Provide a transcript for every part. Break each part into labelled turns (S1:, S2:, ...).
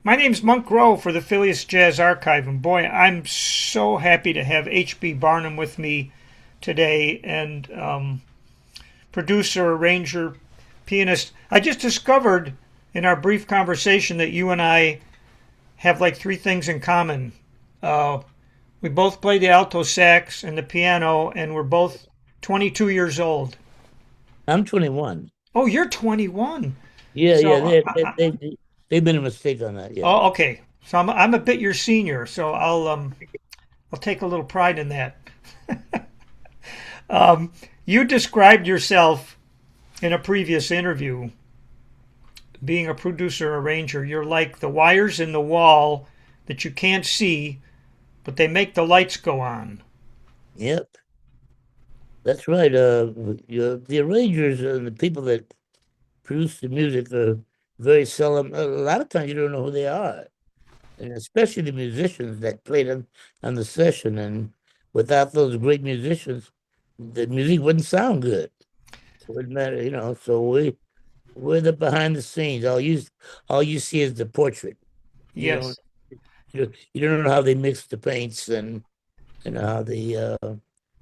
S1: My name's Monk Grove for the Phileas Jazz Archive, and boy, I'm so happy to have H.B. Barnum with me today, and producer, arranger, pianist. I just discovered in our brief conversation that you and I have like three things in common. Uh, we both play the alto sax and the piano, and we're both 22 years old.
S2: I'm 21.
S1: Oh, you're 21.
S2: Yeah,
S1: So,
S2: yeah, they've been a mistake on that. Yeah,
S1: oh, okay. So I'm a bit your senior, so I'll take a little pride in that. You described yourself in a previous interview being a producer arranger. You're like the wires in the wall that you can't see, but they make the lights go on.
S2: yep, that's right. The arrangers and the people that produce the music are very seldom. A lot of times you don't know who they are, and especially the musicians that played on the session. And without those great musicians, the music wouldn't sound good. It wouldn't matter, So we're the behind the scenes. All you see is the portrait. You don't
S1: Yes.
S2: you don't know how they mix the paints and how they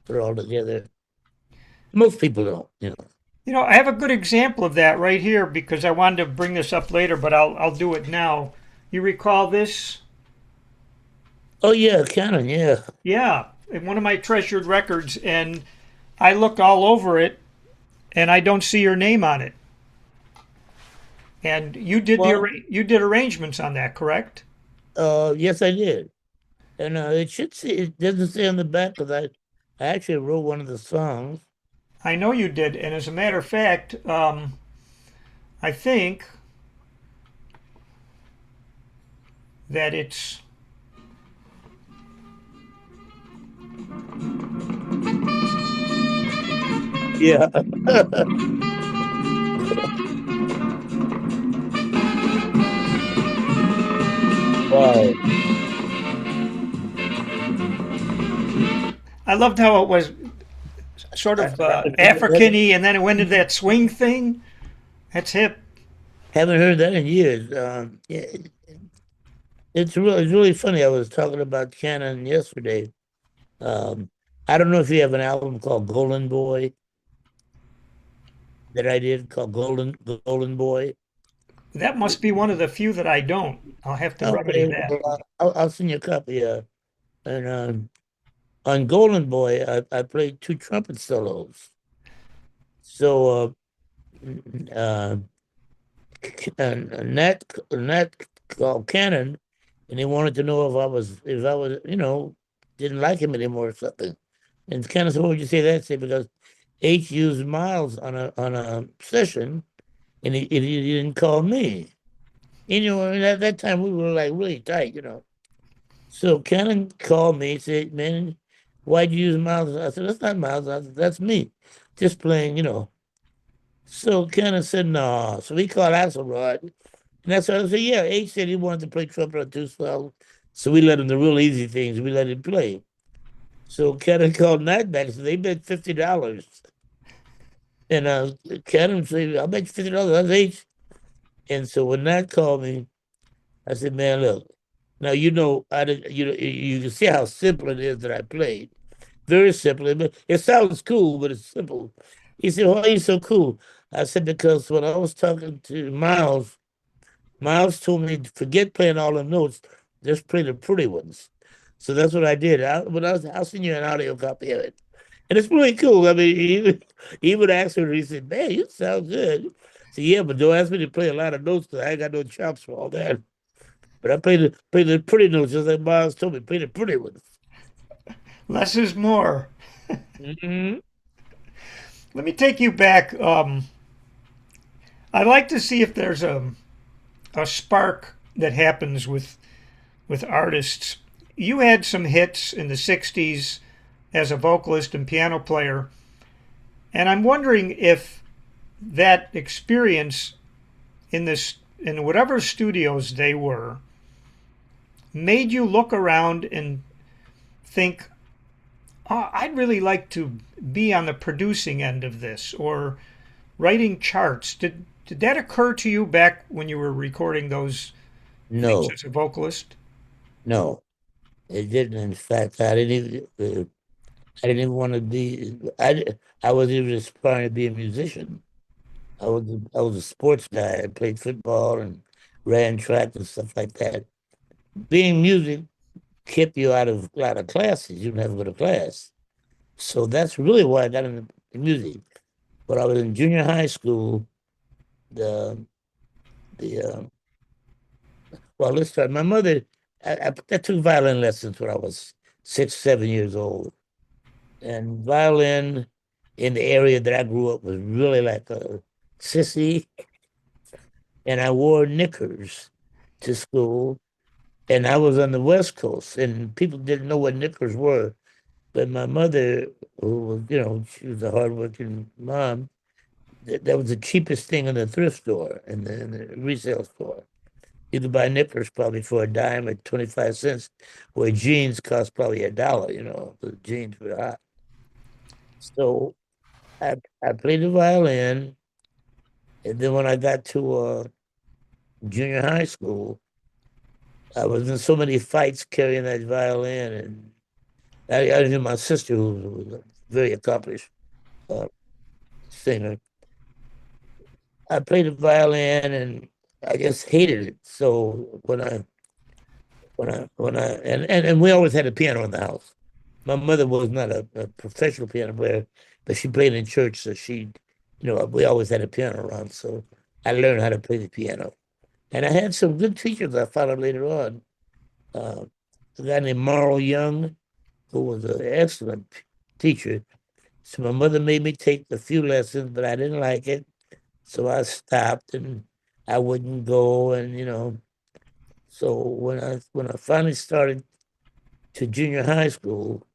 S2: put it all together. Most people don't.
S1: You know, I have a good example of that right here because I wanted to bring this up later, but I'll do it now. You recall this?
S2: Oh yeah, Canon, yeah.
S1: Yeah, in one of my treasured records, and I looked all over it, and I don't see your name on it. And
S2: Well,
S1: you did arrangements on that, correct?
S2: yes, I did, and it doesn't say on the back because I actually wrote one of the songs.
S1: I know you did, and as a matter of fact, I think that it's
S2: Yeah. Wow.
S1: I loved how it was sort
S2: I
S1: of
S2: haven't,
S1: African-y, and then it went into that swing thing. That's hip.
S2: haven't heard that in years. Yeah, it's really funny. I was talking about Canon yesterday. Um, I don't know if you have an album called Golden Boy that I did called Golden Boy.
S1: That must be one of the few that I don't. I'll have to remedy
S2: Okay,
S1: that.
S2: well, I'll send you a copy. And on Golden Boy, I played two trumpet solos. So uh, Nat called Cannon, and he wanted to know if I was didn't like him anymore or something. And Cannon said, "What would you say that?" Say because H used Miles on a session, and he didn't call me. And at that time we were like really tight. So Cannon called me and said, "Man, why'd you use Miles?" I said, "That's not Miles. I said, that's me, just playing." So Cannon said, "No." So he called Axelrod, and that's what I said. Yeah, H said he wanted to play trumpet on two songs, so we let him the real easy things. We let him play. So Cannon called Nat back and said they bet $50, and Cannon said, "I'll bet you $50." That's H. And so when Nat called me, I said, "Man, look." Now I did, you can see how simple it is that I played. Very simple. It sounds cool, but it's simple. He said, "Why are you so cool?" I said, "Because when I was talking to Miles, Miles told me to forget playing all the notes, just play the pretty ones." So that's what I did. I'll send you an audio copy of it. And it's really cool. I mean, he would ask her, he said, "Man, you sound good." I said, "Yeah, but don't ask me to play a lot of notes because I ain't got no chops for all that." But I play the pretty notes just like Miles told me, play the pretty ones.
S1: Less is more.
S2: Hmm.
S1: Let me take you back. I'd like to see if there's a spark that happens with artists. You had some hits in the 60s as a vocalist and piano player, and I'm wondering if that experience in whatever studios they were made you look around and think, oh, I'd really like to be on the producing end of this or writing charts. Did that occur to you back when you were recording those things
S2: No,
S1: as a vocalist?
S2: no, it didn't. In fact, I didn't even want to be. I wasn't even aspiring to be a musician. I was a sports guy. I played football and ran track and stuff like that. Being music kept you out of a lot of classes. You never go to class. So that's really why I got into music. When I was in junior high school, the the well, let's start. My mother, I took violin lessons when I was 6, 7 years old, and violin in the area that I grew up was really like a sissy, and I wore knickers to school, and I was on the West Coast, and people didn't know what knickers were. But my mother, who was, she was a hardworking mom, that was the cheapest thing in the thrift store and the resale store. You could buy knickers probably for a dime or 25 cents, where jeans cost probably $1, the jeans were hot. So I played the violin, and then when I got to junior high school, I was in so many fights carrying that violin, and I knew my sister, who was a very accomplished uh, singer. I played the violin, and I just hated it. So and we always had a piano in the house. My mother was not a professional piano player, but she played in church, so we always had a piano around. So I learned how to play the piano, and I had some good teachers I found out later on. Uh, a guy named Marl Young, who was an excellent teacher. So my mother made me take a few lessons, but I didn't like it, so I stopped and I wouldn't go, and So when I finally started to junior high school,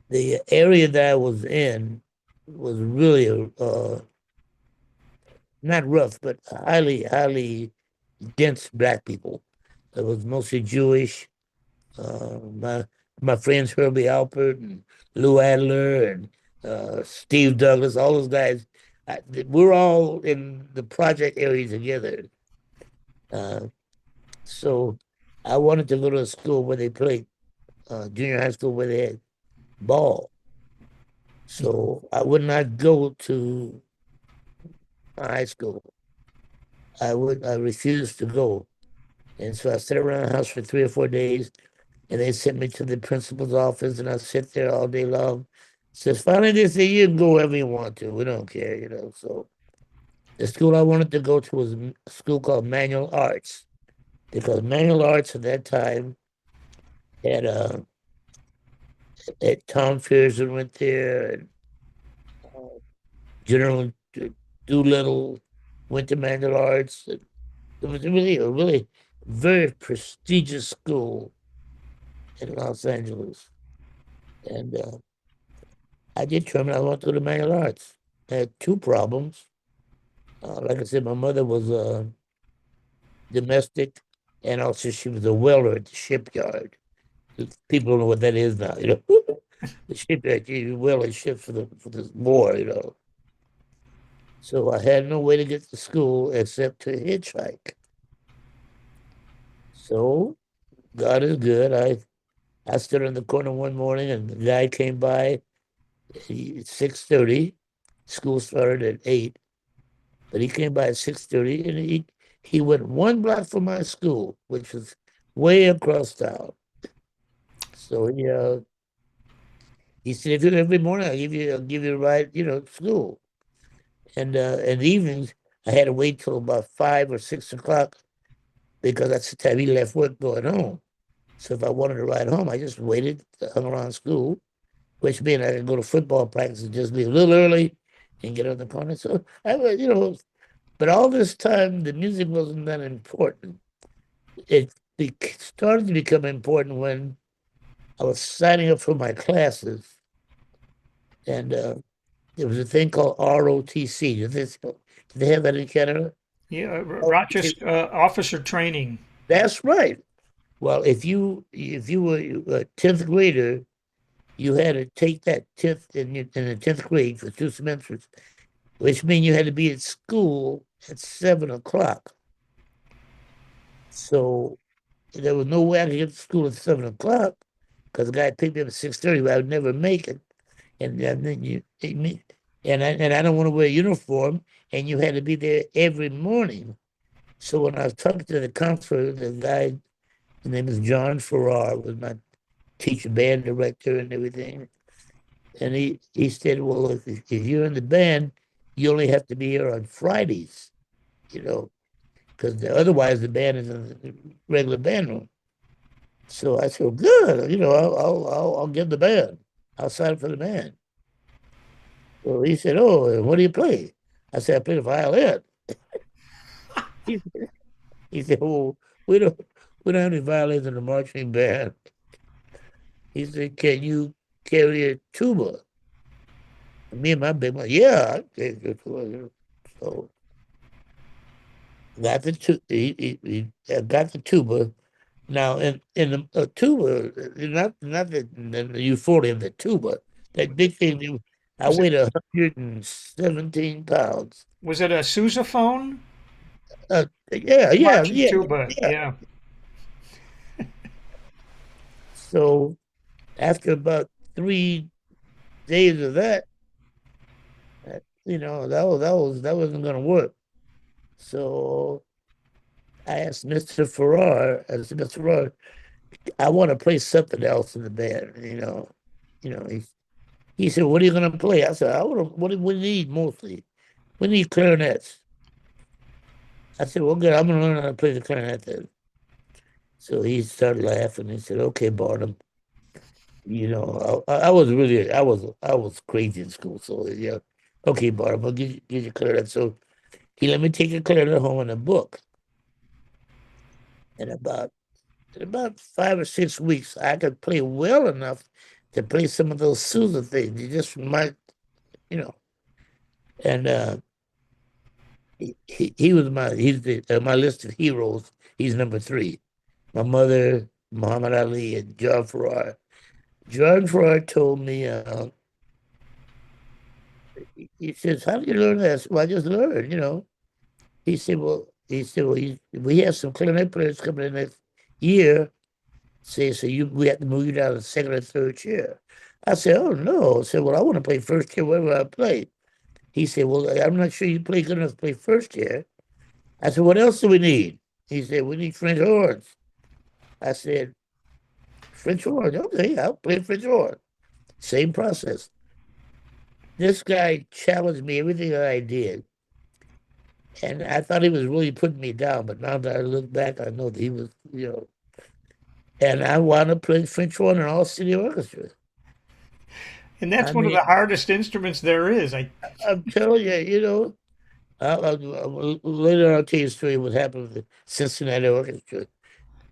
S2: the area that I was in was really not rough, but highly, highly dense black people. It was mostly Jewish. My friends Herbie Alpert and Lou Adler and Steve Douglas, all those guys, we're all in the project area together. Uh, so I wanted to go to a school where they played junior high school where they had ball. So I would not go to high school. I refused to go. And so I sat around the house for 3 or 4 days, and they sent me to the principal's office, and I sit there all day long. Says finally they say you can go wherever you want to. We don't care. So the school I wanted to go to was a school called Manual Arts, because Manual Arts at that time had Tom Fearson went there, and uh, General Doolittle went to Manual Arts. It was really a really very prestigious school in Los Angeles. And I determined I want to go to Manual Arts. I had two problems. Like I said, my mother was domestic, and also she was a welder at the shipyard. People don't know what that is now. The shipyard, you weld a ship for the war. So I had no way to get to school except to hitchhike. So God is good. I stood on the corner one morning, and the guy came by. 6:30. School started at 8, but he came by at 6:30, and he went 1 block from my school, which was way across town. So he said, every morning I'll give you a ride, to school. And in the evenings I had to wait till about 5 or 6 o'clock, because that's the time he left work going home. So if I wanted to ride home, I just waited, hung around school, which meant I could go to football practice and just leave a little early and get on the corner. So I was. But all this time, the music wasn't that important. It started to become important when I was signing up for my classes, and there was a thing called ROTC. Did they have that in Canada?
S1: Yeah,
S2: ROTC.
S1: Rochester officer training.
S2: That's right. Well, if you were a 10th grader, you had to take that 10th in the 10th grade for 2 semesters, which means you had to be at school at 7 o'clock. So there was no way I could get to school at 7 o'clock because the guy picked me up at 6:30, but I would never make it. And then and I don't want to wear a uniform, and you had to be there every morning. So when I was talking to the counselor, the guy, his name is John Farrar, was my teacher, band director, and everything. And he said, "Well, if you're in the band, you only have to be here on Fridays, you know, because otherwise the band is in the regular band room." So I said, well, "Good, I'll get the band. I'll sign up for the band." So he said, "Oh, what do you play?" I said, "I play the violin." He, he said, "Oh, we don't we don't have any violins in the marching band." He said, "Can you carry a tuba?" And me and my big man, yeah, I can carry a tuba. So got the he got the tuba. Now in the tuba, not the euphoria, the tuba, that big thing. I
S1: Was it
S2: weighed 117 pounds.
S1: was it a sousaphone?
S2: Yeah, yeah,
S1: Marching
S2: yeah,
S1: tuba,
S2: yeah.
S1: yeah.
S2: So after about 3 days of that, that wasn't going to work. So I asked Mr. Farrar, I said, "Mr. Farrar, I want to play something else in the band." He said, "What are you going to play?" I said, What do we need mostly? We need clarinets." I said, "Well, good. I'm going to learn how to play the clarinet then." So he started laughing. He said, "Okay, Barnum." I was really, I was crazy in school. So yeah, okay, Barnum, I'll give you clarinet. So he let me take a clarinet home in a book. And in about 5 or 6 weeks, I could play well enough to play some of those Sousa things. You just might, you know. And he was my list of heroes. He's number three. My mother, Muhammad Ali, and John Farrar. John Farrar told me, he says, "How did you learn that?" Well, I just learned. He said, we have some clarinet players coming in next year. So we have to move you down to second or third chair. I said, "Oh no." I said, "Well, I want to play first chair wherever I play." He said, "Well, I'm not sure you play good enough to play first chair." I said, "What else do we need?" He said, "We need French horns." I said, "French horns, okay, I'll play French horn." Same process. This guy challenged me everything that I did. And I thought he was really putting me down, but now that I look back, I know that he was. And I wound up playing French horn in all city orchestra.
S1: And that's
S2: I
S1: one of
S2: mean,
S1: the hardest instruments there is. I
S2: I'm telling you, later I'll tell you a story of what happened with the Cincinnati Orchestra.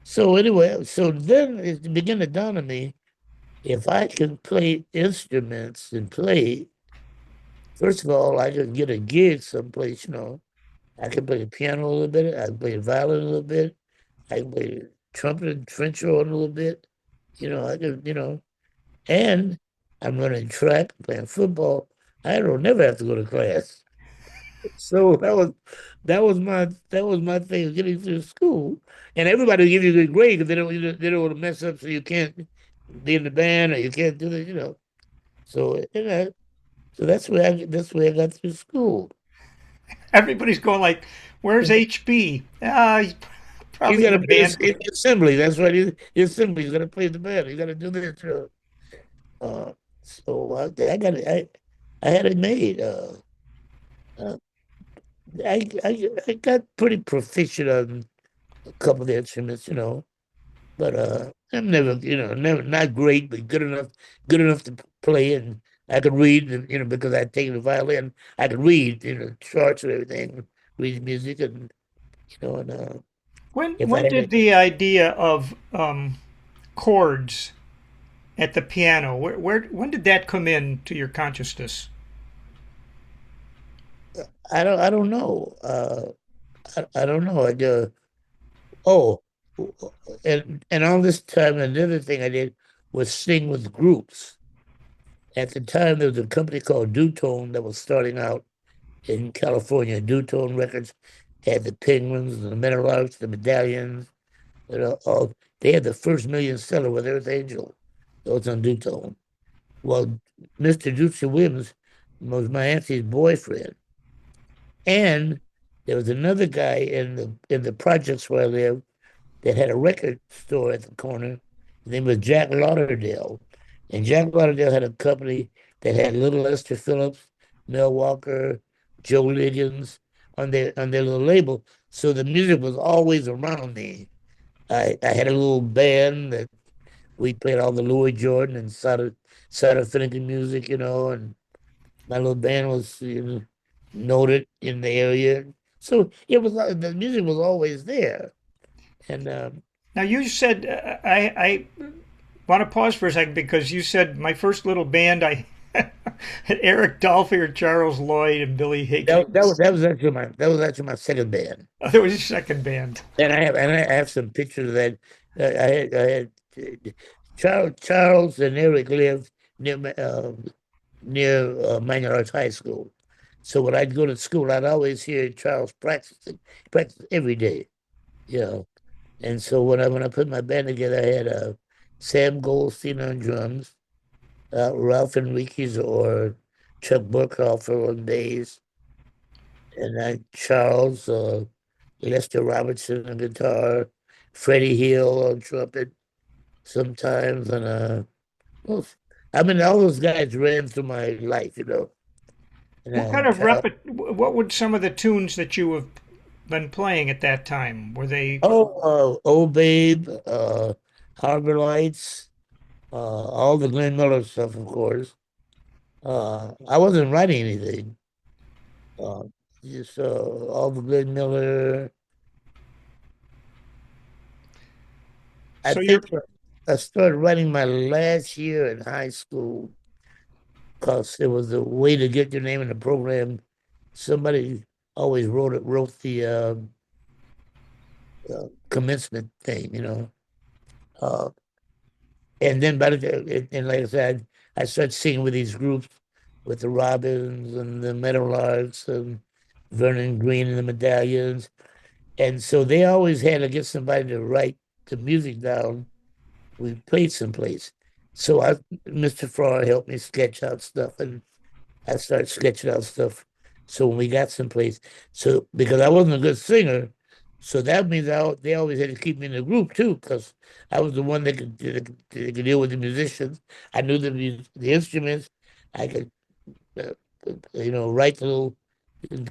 S2: So anyway, so then it began to dawn on me, if I can play instruments and play, first of all, I can get a gig someplace. I can play the piano a little bit, I can play the violin a little bit, I can play trumpet and French horn a little bit. I can. And I'm running track, playing football. I don't never have to go to class. So that was my thing getting through school. And everybody will give you a good grade because they don't want to mess up, so you can't be in the band or you can't do this. So that's where I got through school.
S1: everybody's going like, "Where's HB?" He's
S2: He's
S1: probably
S2: got
S1: in
S2: to
S1: the
S2: play
S1: band.
S2: his assembly. That's right. Assembly. He's got to play the band. He's got to do this. Uh, so I had it made. Uh, I got pretty proficient on a couple of the instruments. But I'm never not great, but good enough to play. And I could read, and because I'd taken the violin, I could read, charts and everything, read music, and
S1: When
S2: if I
S1: when
S2: had
S1: did the idea of chords at the piano, where when did that come into your consciousness?
S2: I don't know. I don't know. Oh, and all this time, another thing I did was sing with groups. At the time, there was a company called Dutone that was starting out in California, Dutone Records. had the Penguins, the Meadowlarks, the Medallions. You know, all, they had the first million seller with Earth Angel. That was on Duke. Well, Mr. Ducey Williams was my auntie's boyfriend. And there was another guy in the projects where I lived that had a record store at the corner. His name was Jack Lauderdale. And Jack Lauderdale had a company that had Little Esther Phillips, Mel Walker, Joe Liggins on their little label. So the music was always around me. I had a little band that we played all the Louis Jordan and Sutter Finnegan music, you know, and my little band was noted in the area. So it was the music was always there. And
S1: Now you said I want to pause for a second because you said my first little band I had Eric Dolphy, Charles Lloyd, and Billy Higgins.
S2: that was actually my second band.
S1: Oh, that was your second band.
S2: And I have some pictures of that. I had Charles and Eric lived near Minor Arts High School. So when I'd go to school, I'd always hear Charles practice every day, you know. And so when I put my band together, I had Sam Goldstein on drums, Ralph Enriquez or Chuck Burkhoff on bass, and then Charles Lester Robertson on guitar, Freddie Hill on trumpet sometimes, and well, I mean all those guys ran through my life, you know. And
S1: What kind of what would some of the tunes that you have been playing at that time? Were they
S2: Oh Babe, Harbor Lights, all the Glenn Miller stuff, of course. I wasn't writing anything. Uh, just all the Glenn Miller. I
S1: so you're
S2: think I started writing my last year in high school because it was a way to get your name in the program. Somebody always wrote the commencement thing, you know. Uh, and then and like I said, I started singing with these groups with the Robins and the Meadowlarks and Vernon Green and the Medallions. And so they always had to get somebody to write the music down. We played someplace. So Mr. Farrar helped me sketch out stuff, and I started sketching out stuff. So when we got someplace, so because I wasn't a good singer, so that means they always had to keep me in the group too, because I was the one that could deal with the musicians. I knew the instruments. I could, uh, write the little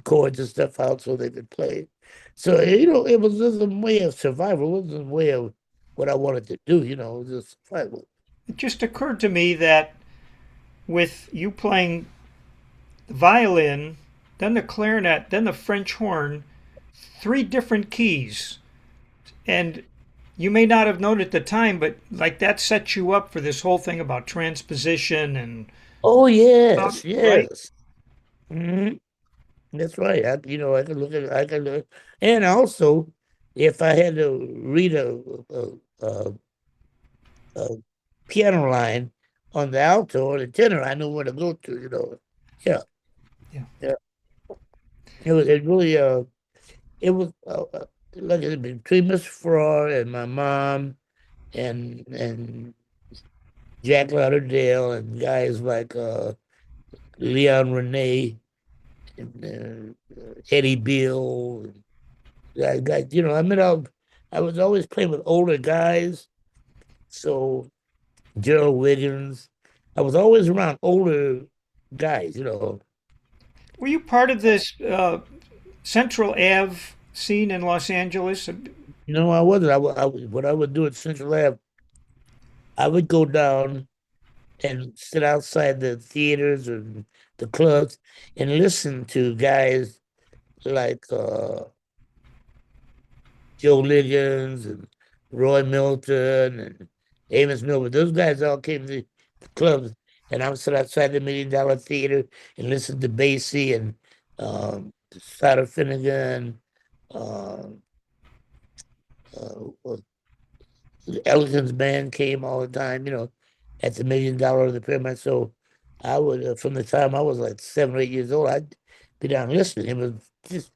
S2: chords and stuff out so they could play. So it was just a way of survival. It wasn't a way of what I wanted to do. It was just survival.
S1: it just occurred to me that with you playing the violin, then the clarinet, then the French horn, three different keys. And you may not have known at the time, but like that sets you up for this whole thing about transposition and
S2: Oh yes,
S1: right?
S2: yes. Hmm. That's right. I could look at, I could look, and also, if I had to read a, a piano line on the alto or the tenor, I knew where to go to. Yeah,
S1: Yeah.
S2: yeah. It really it was like between Miss Farrar and my mom and Jack Lauderdale and guys like Leon Renee and Eddie Bill. I mean, I was always playing with older guys. So Gerald Wiggins, I was always around older guys.
S1: Were you part of this Central Ave scene in Los Angeles?
S2: I wasn't. What I would do at Central Ave, I would go down and sit outside the theaters or the clubs and listen to guys like Joe Liggins and Roy Milton and Amos Milburn. Those guys all came to the clubs, and I would sit outside the $1 Million Theater and listen to Basie and Sutter Finnegan, um, uh, Elton's band came all the time, at the $1 Million the Pyramid. So I would, from the time I was like 7 or 8 years old, I'd be down listening. It was just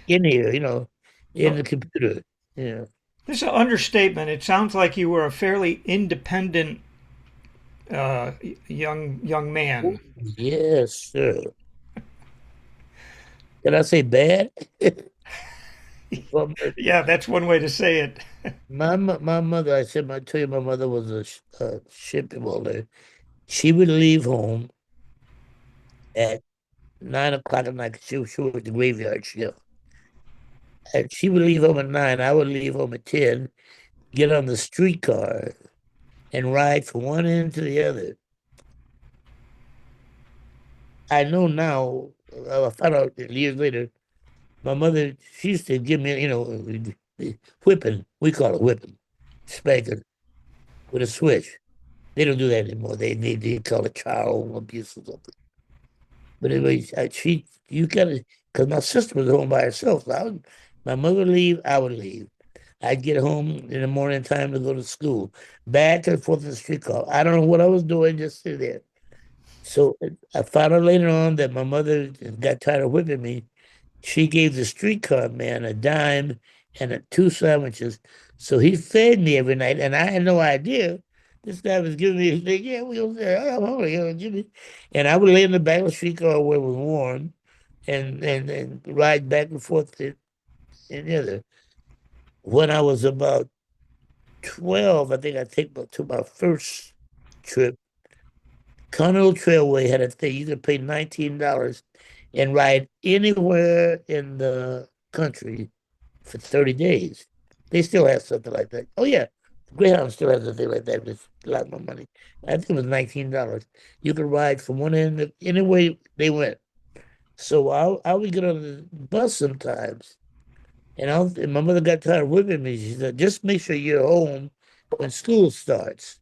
S2: in here, in
S1: Oh,
S2: the computer. Yeah.
S1: this is an understatement. It sounds like you were a fairly independent young man.
S2: Yes, sir. Did I say bad? Well,
S1: Yeah, that's one way to say it.
S2: my mother, I tell you, my mother was a shipping welder. She would leave home at 9 o'clock at night. 'Cause she worked the graveyard shift. And she would leave home at 9. I would leave home at 10, get on the streetcar and ride from one end to the other. I know now, I found out years later, my mother, she used to give me, whipping. We call it whipping, spanking with a switch. They don't do that anymore. They call it child abuse or something. But anyway, you gotta, because my sister was home by herself. So my mother would leave, I would leave. I'd get home in the morning time to go to school, back and forth in the streetcar. I don't know what I was doing, just sit there. So I found out later on that my mother got tired of whipping me. She gave the streetcar man a dime and two sandwiches. So he fed me every night, and I had no idea. This guy was giving me a thing. Yeah, we was there. I'm hungry. Give me. And I would lay in the back of the streetcar where it was warm and ride back and forth and the other. When I was about 12, I think I to my first trip. Continental Trailway had a thing. You could pay $19 and ride anywhere in the country for 30 days. They still have something like that. Oh, yeah. Greyhound still has a thing like that. It's a lot more money. I think it was $19. You could ride from one end to any way they went. So I would get on the bus sometimes, and my mother got tired of whipping me. She said, just make sure you're home when school starts.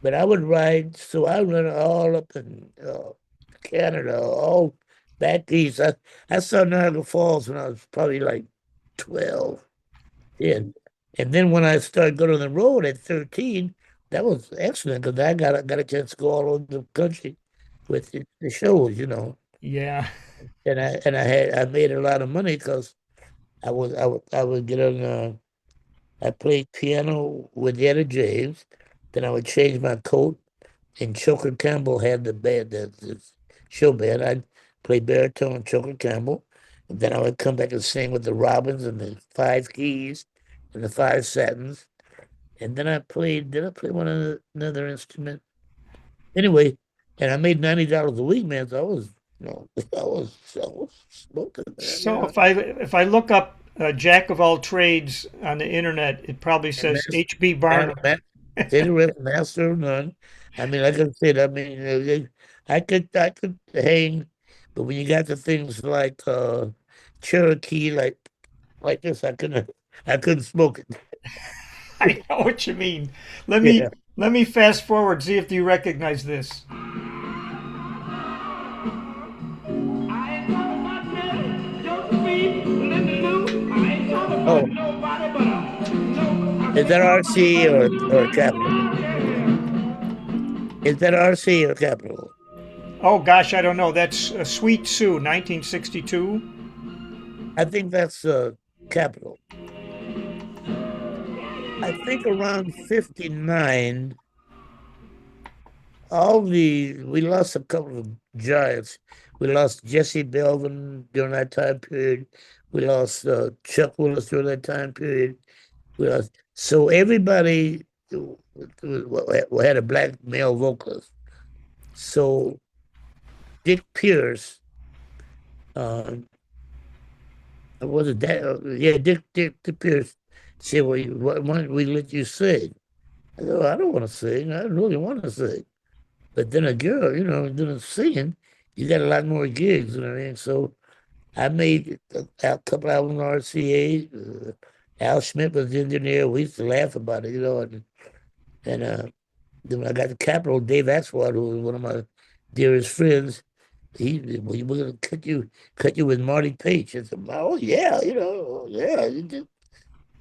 S2: But I would ride, so I run all up in Canada, all back east. I saw Niagara Falls when I was probably like 12. Yeah. And then when I started going on the road at 13, that was excellent because I got a chance to go all over the country with the shows.
S1: Yeah.
S2: And I made a lot of money because I would get on I played piano with Etta James, then I would change my coat, and Choker Campbell had the band, the show band. I'd play baritone, Choker Campbell, and then I would come back and sing with the Robins and the Five Keys and the Five Satins. And then did I play another instrument? Anyway, and I made $90 a week, man. So I was smoking, man.
S1: So if I look up Jack of all trades on the internet, it probably
S2: And
S1: says H.B. Barnum.
S2: say the rest, master of none. I mean, like I said, I could hang, but when you got the things like Cherokee, like this, I couldn't smoke it.
S1: I know what you mean. Let
S2: Yeah.
S1: me let me fast forward. See if you recognize this.
S3: I ain't talking about Millie, Josephine, Linda Lou. I ain't talking about
S2: Oh,
S3: nobody but
S2: is that RC or Capital? Is that RC or Capital?
S1: Oh gosh, I don't know. That's Sweet Sue, 1962.
S2: I think that's Capital. I think around 59, we lost a couple of giants. We lost Jesse Belvin during that time period. We lost Chuck Willis during that time period. So everybody had a black male vocalist. So Dick Pierce, uh, was it that? Yeah, Dick Pierce said, "Well, why don't we let you sing?" I said, well, "I don't want to sing. I really want to sing." But then a girl, doing singing, you got a lot more gigs, you know what I mean? So I made a couple albums on RCA. Al Schmidt was the engineer. We used to laugh about it, and then when I got to Capitol, Dave Axelrod, who was one of my dearest friends, we're gonna cut you with Marty Page. I said, oh yeah, yeah.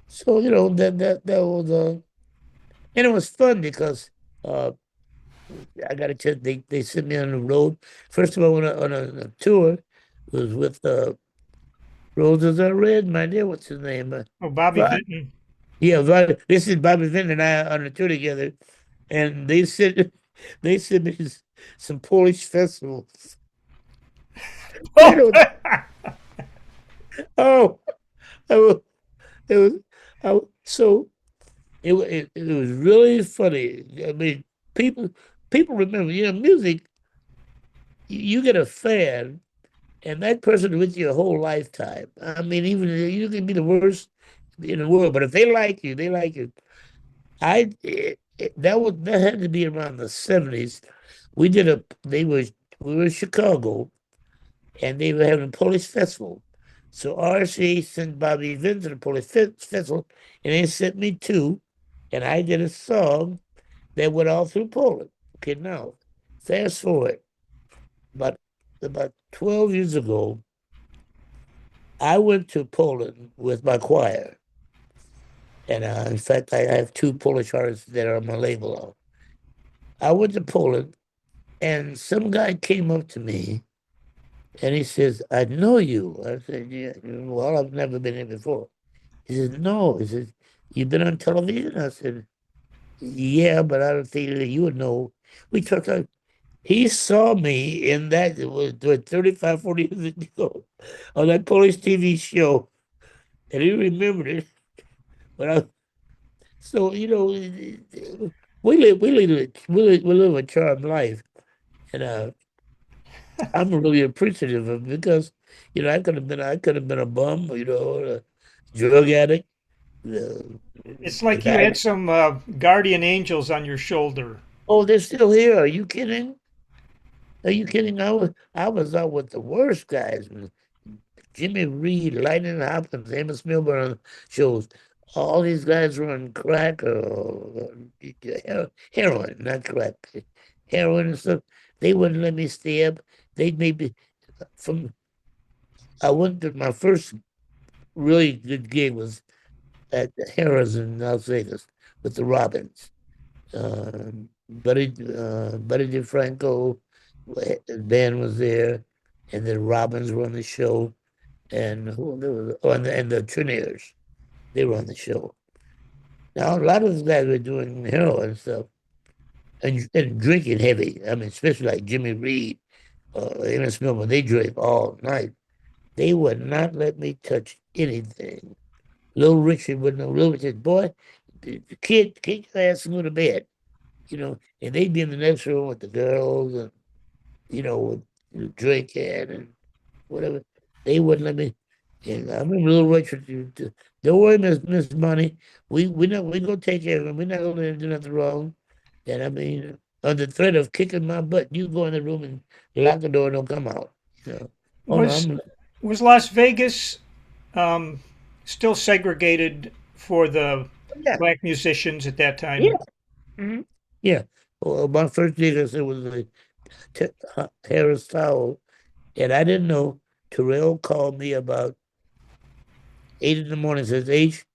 S2: So that was and it was fun because uh, I got a chance. They sent me on the road. First of all, on a tour, it was with Roses are red, my dear. What's his name?
S1: Oh, Bobby
S2: But
S1: Vinton.
S2: yeah, this is Bobby Finn and I on the tour together, and they sent me some Polish festivals. You
S1: Oh,
S2: know, oh, I was, it was, so it was really funny. I mean, people people remember, music. You get a fan, and that person with you a whole lifetime. I mean, even you can be the worst in the world, but if they like you, they like you. That had to be around the 70s. We did a they were we were in Chicago and they were having a Polish festival. So RCA sent Bobby Vin to the Polish festival and they sent me two, and I did a song that went all through Poland. Okay, now fast forward about about 12 years ago, I went to Poland with my choir. And in fact, I have two Polish artists that are on my label. I went to Poland. And some guy came up to me and he says, I know you. I said, yeah. Well, I've never been here before. He says, no. He says, you've been on television? I said, yeah, but I don't think that you would know. We talked about, he saw me in that, it was 35, 40 years ago, on that Polish TV show. And he remembered it. But so, we live a charmed life. And I'm really appreciative of it because, I could have been a bum, a drug addict.
S1: it's
S2: The
S1: like you
S2: guy,
S1: had some guardian angels on your shoulder.
S2: oh, they're still here. Are you kidding? Are you kidding? I was out with the worst guys. Jimmy Reed, Lightning Hopkins, Amos Milburn shows. All these guys were on crack or heroin, not crack, heroin and stuff. They wouldn't let me stay up. They'd maybe from I went to my first really good gig was at Harrah's in Las Vegas with the Robins. Buddy DeFranco, the band was there, and the Robins were on the show, and who there was, and the Trinaires, they were on the show. Now a lot of those guys were doing heroin stuff and drinking heavy. I mean, especially like Jimmy Reed, Amos Milburn, they drank all night. They would not let me touch anything. Little Richard wouldn't know. Little Richard, boy, the kid, kick your ass and go to bed, and they'd be in the next room with the girls and, with drinking and whatever. They wouldn't let me. And I remember Little Richard, don't worry, Miss Money. We gonna take care of him. We're not gonna let him do nothing wrong. And I mean, under threat of kicking my butt, you go in the room and lock the door and don't come out. You know. Oh no,
S1: Was was Las Vegas um, still segregated for the
S2: yeah,
S1: black musicians at that
S2: yeah.
S1: time?
S2: Mhm. Yeah. Well, my first gig, I said, was the Harris Towel, and I didn't know. Terrell called me about 8 in the morning. Says, H,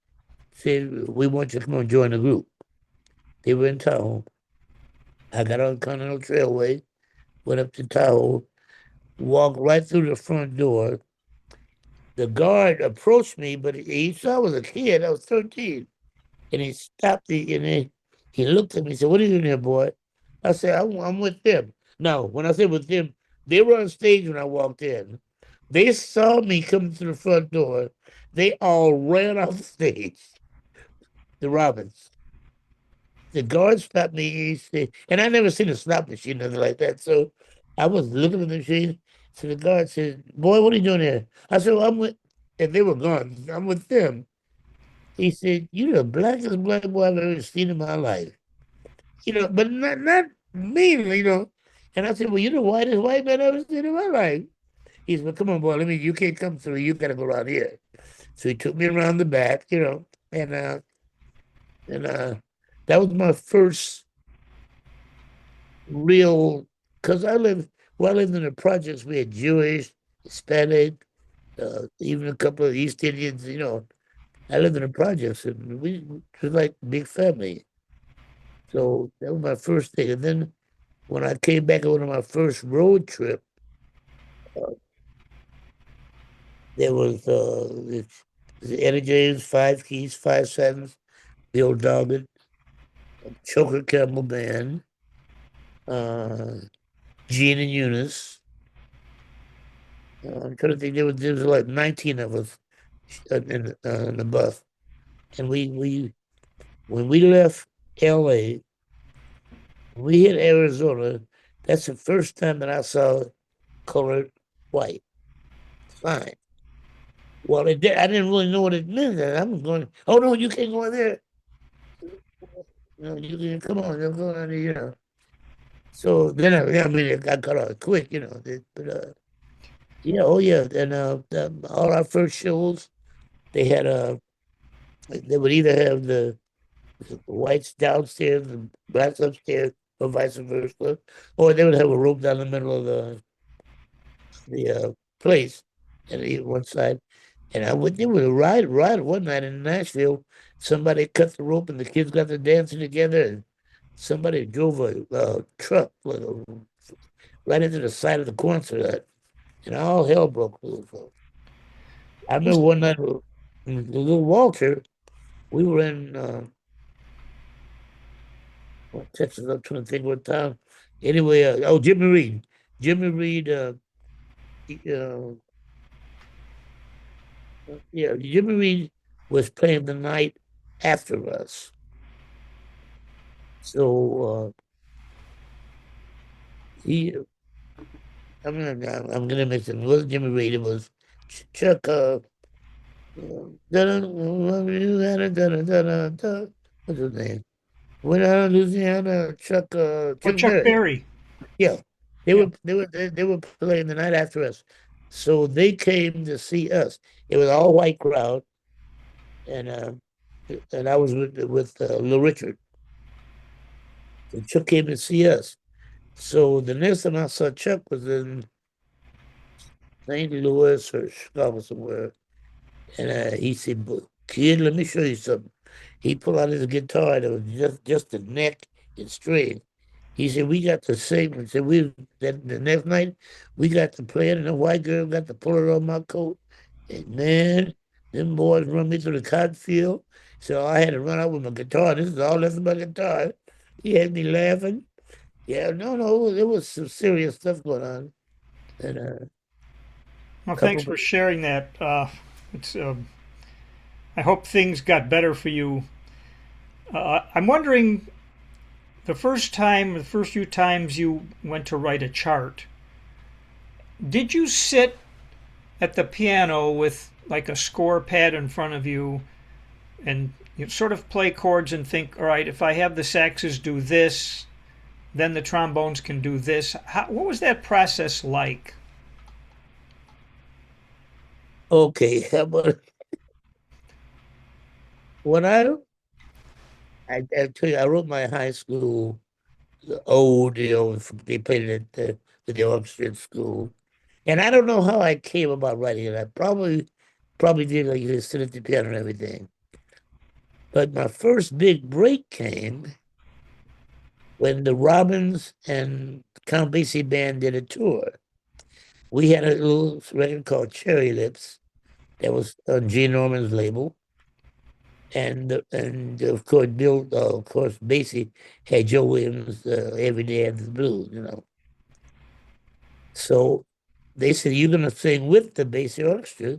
S2: said, we want you to come and join the group. They were in Tahoe. I got on Continental Trailway, went up to Tahoe, walked right through the front door. The guard approached me, but he saw I was a kid. I was 13. And he stopped me and he looked at me and said, what are you doing here, boy? I said, I'm with them. Now, when I said with them, they were on stage when I walked in. They saw me come through the front door. They all ran off stage, the Robins. The guard stopped me. He said, and I never seen a slot machine, nothing like that. So I was looking at the machine. So the guard said, boy, what are you doing here? I said, well, I'm with, and they were gone. I'm with them. He said, you're the blackest black boy I've ever seen in my life. But not mean, And I said, well, you're the whitest white man I've ever seen in my life. He said, well, come on, boy, you can't come through. You got to go around here. So he took me around the back, and that was my first real, because I lived in the projects, we had Jewish, Hispanic, even a couple of East Indians, I lived in the projects and it was like big family. So that was my first thing. And then when I came back on my first road trip, uh, There was Eddie James, Five Keys, Five Sevens, Bill Doggett, Choker Campbell Band, uh, Gene and Eunice. I'm trying to think. There was like 19 of us in the bus, and we when we left L.A., when we hit Arizona. That's the first time that I saw colored white sign. Well, I didn't really know what it meant. And I was going, oh no, you can't go in there. You can come on, you're going on there. So then I mean, it got cut off quick, But yeah, oh yeah, and all our first shows, they had they would either have the whites downstairs and blacks upstairs, or vice versa, or they would have a rope down the middle of the place at one side. And I went there with a ride one night in Nashville. Somebody cut the rope and the kids got to dancing together. And somebody drove a truck right into the side of the concert, and all hell broke loose. I remember one night in the little Walter, we were in Texas. I'm trying to think what town. Anyway, Jimmy Reed. Jimmy Reed, uh, yeah, Jimmy Reed was playing the night after us. So he, I'm gonna mix it. It wasn't Jimmy Reed. It was Chuck. What's his name? Went out of Louisiana.
S1: Oh,
S2: Chuck
S1: Chuck
S2: Berry.
S1: Berry.
S2: Yeah,
S1: Yeah.
S2: they were playing the night after us, so they came to see us. It was all white crowd, and I was with Little Richard. So Chuck came to see us. So the next time I saw Chuck was in St. Louis or Chicago somewhere. And he said, "Kid, let me show you something." He pulled out his guitar that was just a neck and string. He said, "We got to sing." He said, that the next night we got to play it, and the white girl got to pull it on my coat. And man, them boys run me through the cotton field. So I had to run out with my guitar. This is all that's my guitar. He had me laughing. Yeah, no, there was some serious stuff going on. And a
S1: Well, thanks
S2: couple,
S1: for sharing that. It's. I hope things got better for you. I'm wondering the first few times you went to write a chart, did you sit at the piano with like a score pad in front of you and you sort of play chords and think, all right, if I have the saxes do this, then the trombones can do this. What was that process like?
S2: okay, how about when I tell you, I wrote my high school the old, they played it at the orchestra at school. And I don't know how I came about writing it. I probably did like you sit at the piano and everything. But my first big break came when the Robbins and Count Basie band did a tour. We had a little record called Cherry Lips that was on Gene Norman's label. And of course, of course, Basie had Joe Williams, Every Day After the Blues. So they said, you're going to sing with the Basie Orchestra.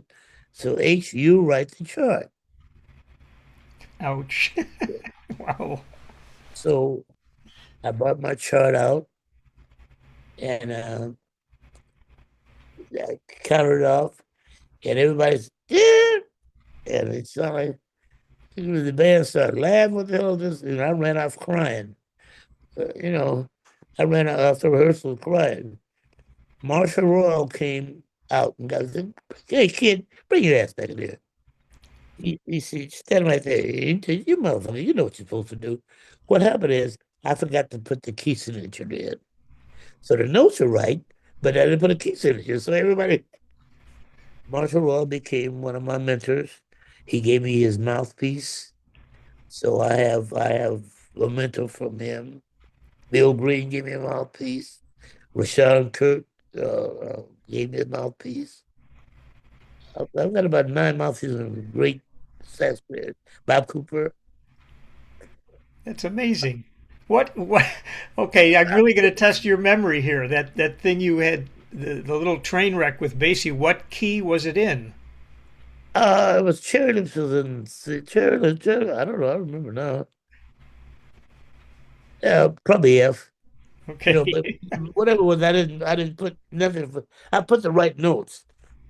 S2: So you write the chart.
S1: Ouch. Wow.
S2: So I brought my chart out and I counted off, and everybody's, yeah. And it's not like the band started laughing. What the hell is this? And I ran off crying. Uh, you know, I ran out after rehearsal crying. Marshall Royal came out and said, "Hey, kid, bring your ass back there." He said, "Stand right there. You motherfucker, you know what you're supposed to do." What happened is I forgot to put the key signature in. So the notes are right, but I didn't put a key signature. So Marshall Royal became one of my mentors. He gave me his mouthpiece. So I have a mentor from him. Bill Green gave me a mouthpiece. Rashawn Kirk gave me a mouthpiece. I've got about 9 mouthpieces of great sax players. Bob Cooper.
S1: That's amazing. What? Okay, I'm really going to test your memory here. That thing you had, the little train wreck with Basie. What key was it in?
S2: It was Cherry Lips was in Cherry. I don't know. I don't remember now. Yeah, probably F. But
S1: Okay.
S2: whatever it was, I didn't put nothing. I put the right notes,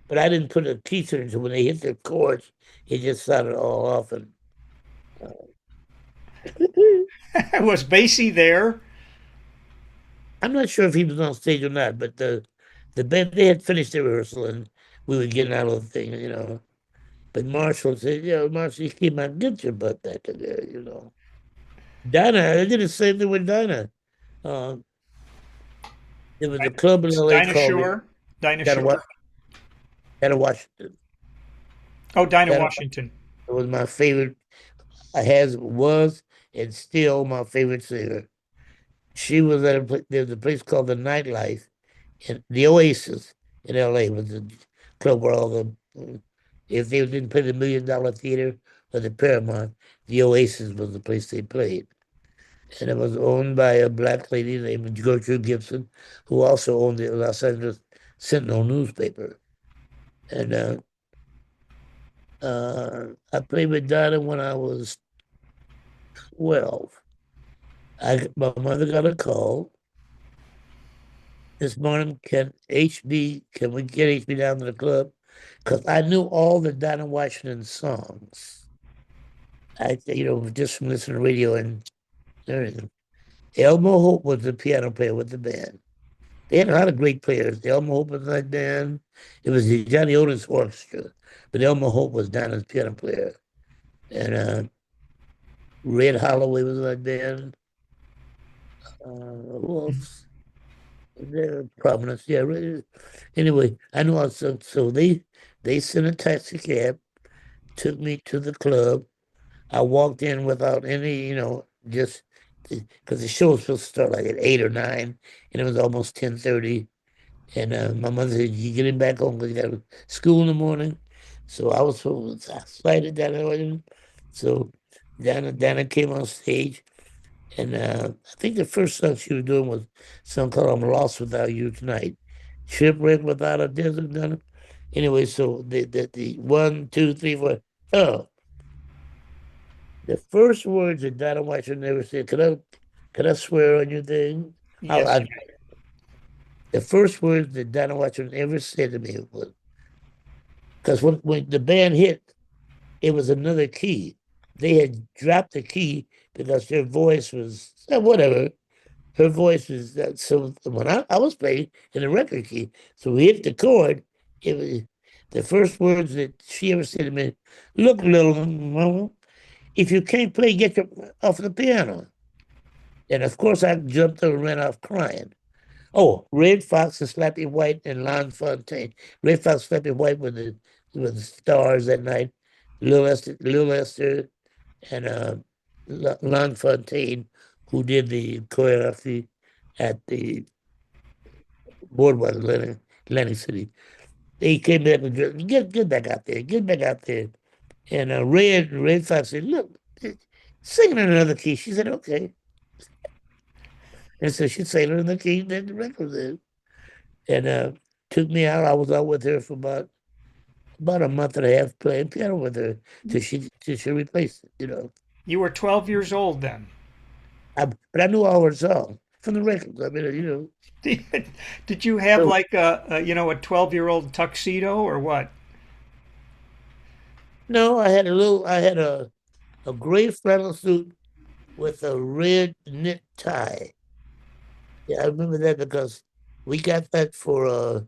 S2: but I didn't put a key signature. So when they hit their chords, it just sounded all off. And uh,
S1: Was Basie there?
S2: I'm not sure if he was on stage or not, but the band they had finished their rehearsal and we were getting out of the thing. But Marshall said, Marshall, you came out and get your butt back in there. Dinah, I did the same thing with Dinah. Uh, there was a club in LA
S1: Dinah
S2: called
S1: Shore. Dinah
S2: Dinah,
S1: Shore.
S2: Dinah Washington.
S1: Oh, Dinah
S2: Dinah
S1: Washington.
S2: was my favorite. I has was and still my favorite singer. She was at there's a place called the Nightlife in the Oasis in LA was the club where all the if they didn't play the $1 Million Theater or the Paramount, the Oasis was the place they played. And it was owned by a black lady named Gertrude Gibson, who also owned the Los Angeles Sentinel newspaper. And I played with Donna when I was 12. My mother got a call this morning. Can we get HB down to the club? Because I knew all the Donna Washington songs. Just from listening to radio and everything. Elmo Hope was the piano player with the band. They had a lot of great players. Elmo Hope was in that band. It was the Johnny Otis Orchestra, but Elmo Hope was Donna's piano player. And Red Holloway was in that band. Who else? Their prominence, yeah. Anyway, I know also. So they sent a taxi cab, took me to the club. I walked in without any, just because the show was supposed to start like at 8 or 9, and it was almost 10:30. And my mother said, "You getting back home because you got school in the morning." So I was so excited that I wasn't. So Dana came on stage, and I think the first song she was doing was a song called "I'm Lost Without You Tonight." Shipwreck without a desert, Dana. Anyway, so the 1, 2, 3, 4. Oh, the first words that Donna Washington never said. Could I swear on your thing?
S1: Yes.
S2: The first words that Donna Washington ever said to me was because when the band hit, it was another key. They had dropped the key because their voice was whatever. Her voice was so when I was playing in the record key, so we hit the chord. It was the first words that she ever said to me. Look, little mama, if you can't play, get your off the piano. And of course, I jumped up and ran off crying. Oh, Red Fox and Slappy White and Lon Fontaine. Red Fox, Slappy White were the stars that night. Lil Esther, and Lon Fontaine, who did the choreography at the boardwalk in Atlantic City. They came back and get back out there, get back out there. And Red Fox said, "Look, sing in another key." She said, "Okay." And so she sang in the key that the record was in. And took me out. I was out with her for about a month and a half playing piano with her till she replaced it.
S1: You were 12 years old then.
S2: But I knew all her songs from the records. I mean.
S1: Did you have
S2: So
S1: like a 12-year-old tuxedo or what?
S2: no, I had a gray flannel suit with a red knit tie. Yeah, I remember that because we got that for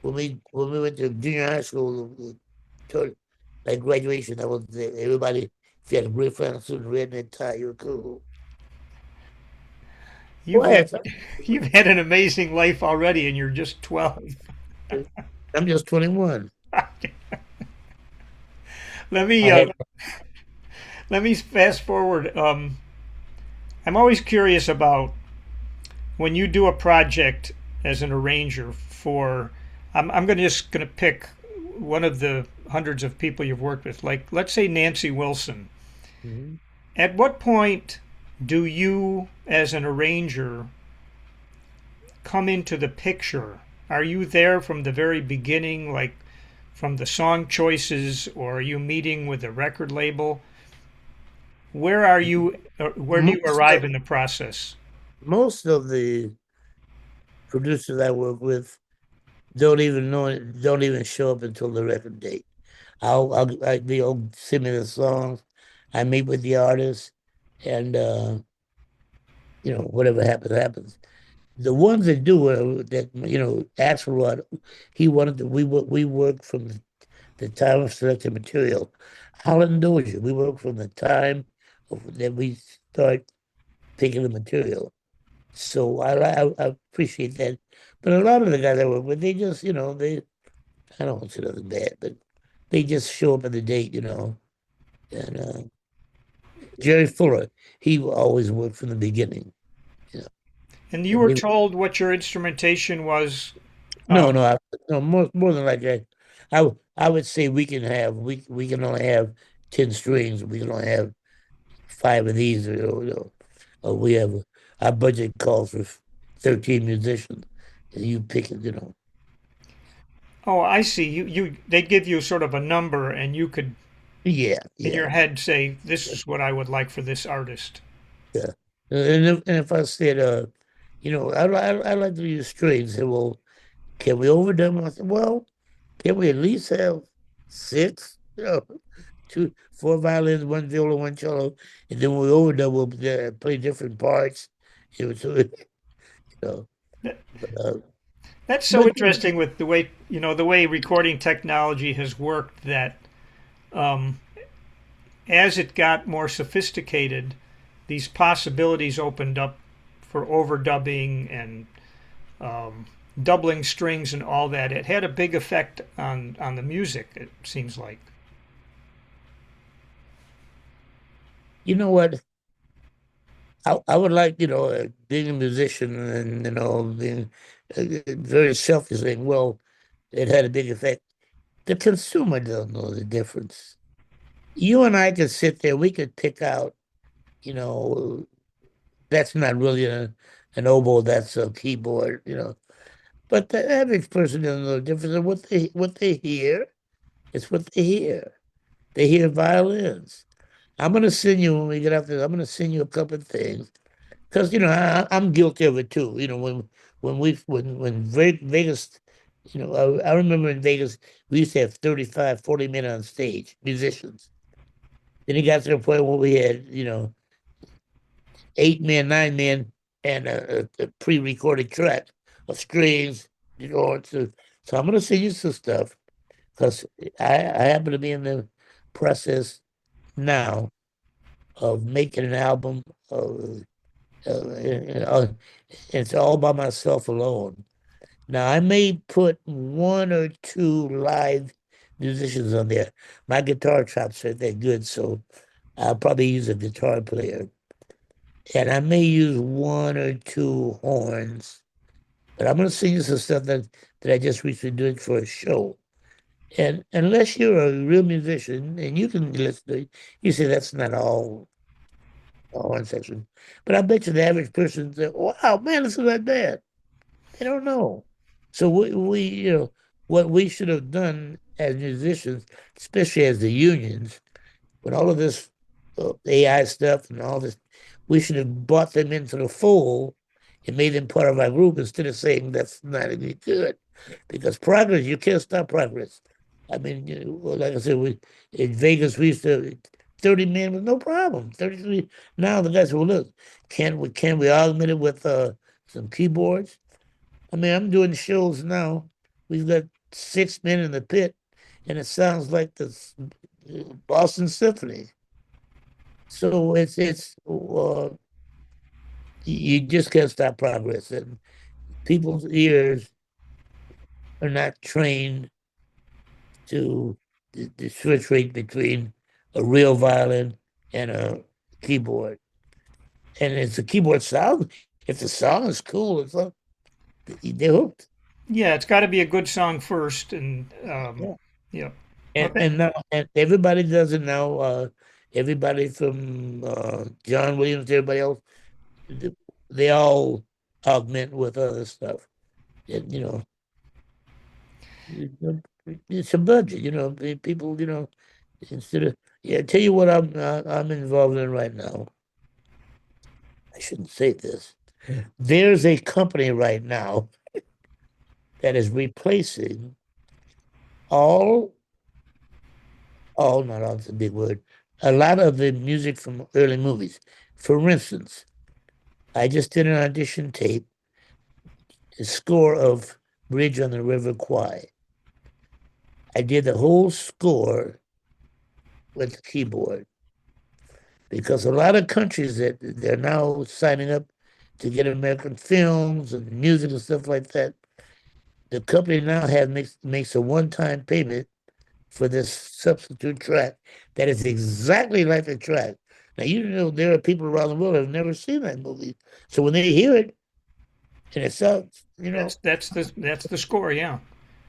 S2: when we went to junior high school, toward, like graduation. That was everybody. If you had a gray flannel suit and red knit tie, you were cool.
S1: You've
S2: Well,
S1: had you've had an amazing life already, and you're just 12.
S2: I'm just 21.
S1: Let
S2: I
S1: me uh,
S2: had
S1: let me fast forward. I'm always curious about when you do a project as an arranger for. I'm just going to pick one of the hundreds of people you've worked with, like let's say Nancy Wilson.
S2: Mhm.
S1: At what point do you, as an arranger, come into the picture? Are you there from the very beginning, like from the song choices, or are you meeting with the record label? Where are you? Where do you
S2: Most
S1: arrive
S2: of
S1: in the process?
S2: most of the producers I work with don't even know it, don't even show up until the record date. They'll send me the songs. I meet with the artist, and whatever happens, happens. The ones that do that, Axelrod, he wanted to. We work from the time of selecting material. Holland Dozier, we work from the time that we start picking the material. So I appreciate that. But a lot of the guys I work with, they just, I don't want to say nothing bad, but they just show up at the date, And Jerry Fuller, he always worked from the beginning, you know.
S1: And you
S2: And
S1: were
S2: they,
S1: told what your instrumentation was.
S2: no,
S1: Um,
S2: no, no, more than like that. I would say we can only have 10 strings. We can only have five of these, we have our budget calls for 13 musicians. And you pick it,
S1: oh, I see. They give you sort of a number, and you could,
S2: Yeah,
S1: in
S2: yeah,
S1: your head, say, "This is what I would like for this artist."
S2: yeah. And if I said, I like to use strings, say, well, can we overdub them? I said, well, can we at least have six? Two, four violins, one viola, one cello, and then when we overdub, we'll play different parts. Know, but, uh,
S1: That's so
S2: but
S1: interesting with the way recording technology has worked. That um, as it got more sophisticated, these possibilities opened up for overdubbing and doubling strings and all that. It had a big effect on the music. It seems like.
S2: you know what? I would like, being a musician and, being very selfish saying, well, it had a big effect. The consumer doesn't know the difference. You and I could sit there, we could pick out, you know, that's not really an oboe, that's a keyboard, But the average person doesn't know the difference. And what they hear is what they hear. They hear violins. I'm gonna send you when we get out there. I'm gonna send you a couple of things because I'm guilty of it too. When Vegas, I remember in Vegas we used to have 35, 40 men on stage, musicians. Then it got to the point where we had 8 men, 9 men, and a pre-recorded track of strings. So I'm gonna send you some stuff because I happen to be in the process now of making an album. And it's all by myself alone. Now I may put one or two live musicians on there. My guitar chops aren't that good, so I'll probably use a guitar player. And I may use one or two horns. But I'm gonna sing you some stuff that I just recently did for a show. And unless you're a real musician and you can listen to it, you say that's not all one section. But I bet you the average person says, wow, man, this is not bad. They don't know. So what we should have done as musicians, especially as the unions, with all of this AI stuff and all this, we should have brought them into the fold and made them part of our group instead of saying that's not any good. Because progress, you can't stop progress. I mean, well, like I said, in Vegas we used to 30 men with no problem. 33. Now the guys say, well, look, can we augment it with some keyboards? I mean, I'm doing shows now. We've got 6 men in the pit, and it sounds like the Boston Symphony. So you just can't stop progress, and people's ears are not trained to differentiate between a real violin and a keyboard. And it's a keyboard sound. If the song is cool, they're hooked.
S1: Yeah, it's got to be a good song first, and
S2: Yeah.
S1: yeah. Okay.
S2: and now and everybody does it now. Everybody from John Williams to everybody else, th- they all augment with other stuff. And, it's a budget. People. Instead of yeah, tell you what I'm involved in right now. I shouldn't say this. There's a company right now that is replacing all not all, it's a big word, a lot of the music from early movies. For instance, I just did an audition tape, the score of Bridge on the River Kwai. I did the whole score with the keyboard because a lot of countries that they're now signing up to get American films and music and stuff like that. The company now makes a one-time payment for this substitute track that is exactly like the track. Now you know there are people around the world who have never seen that movie, so when they hear it and it sounds,
S1: That's the score. Yeah.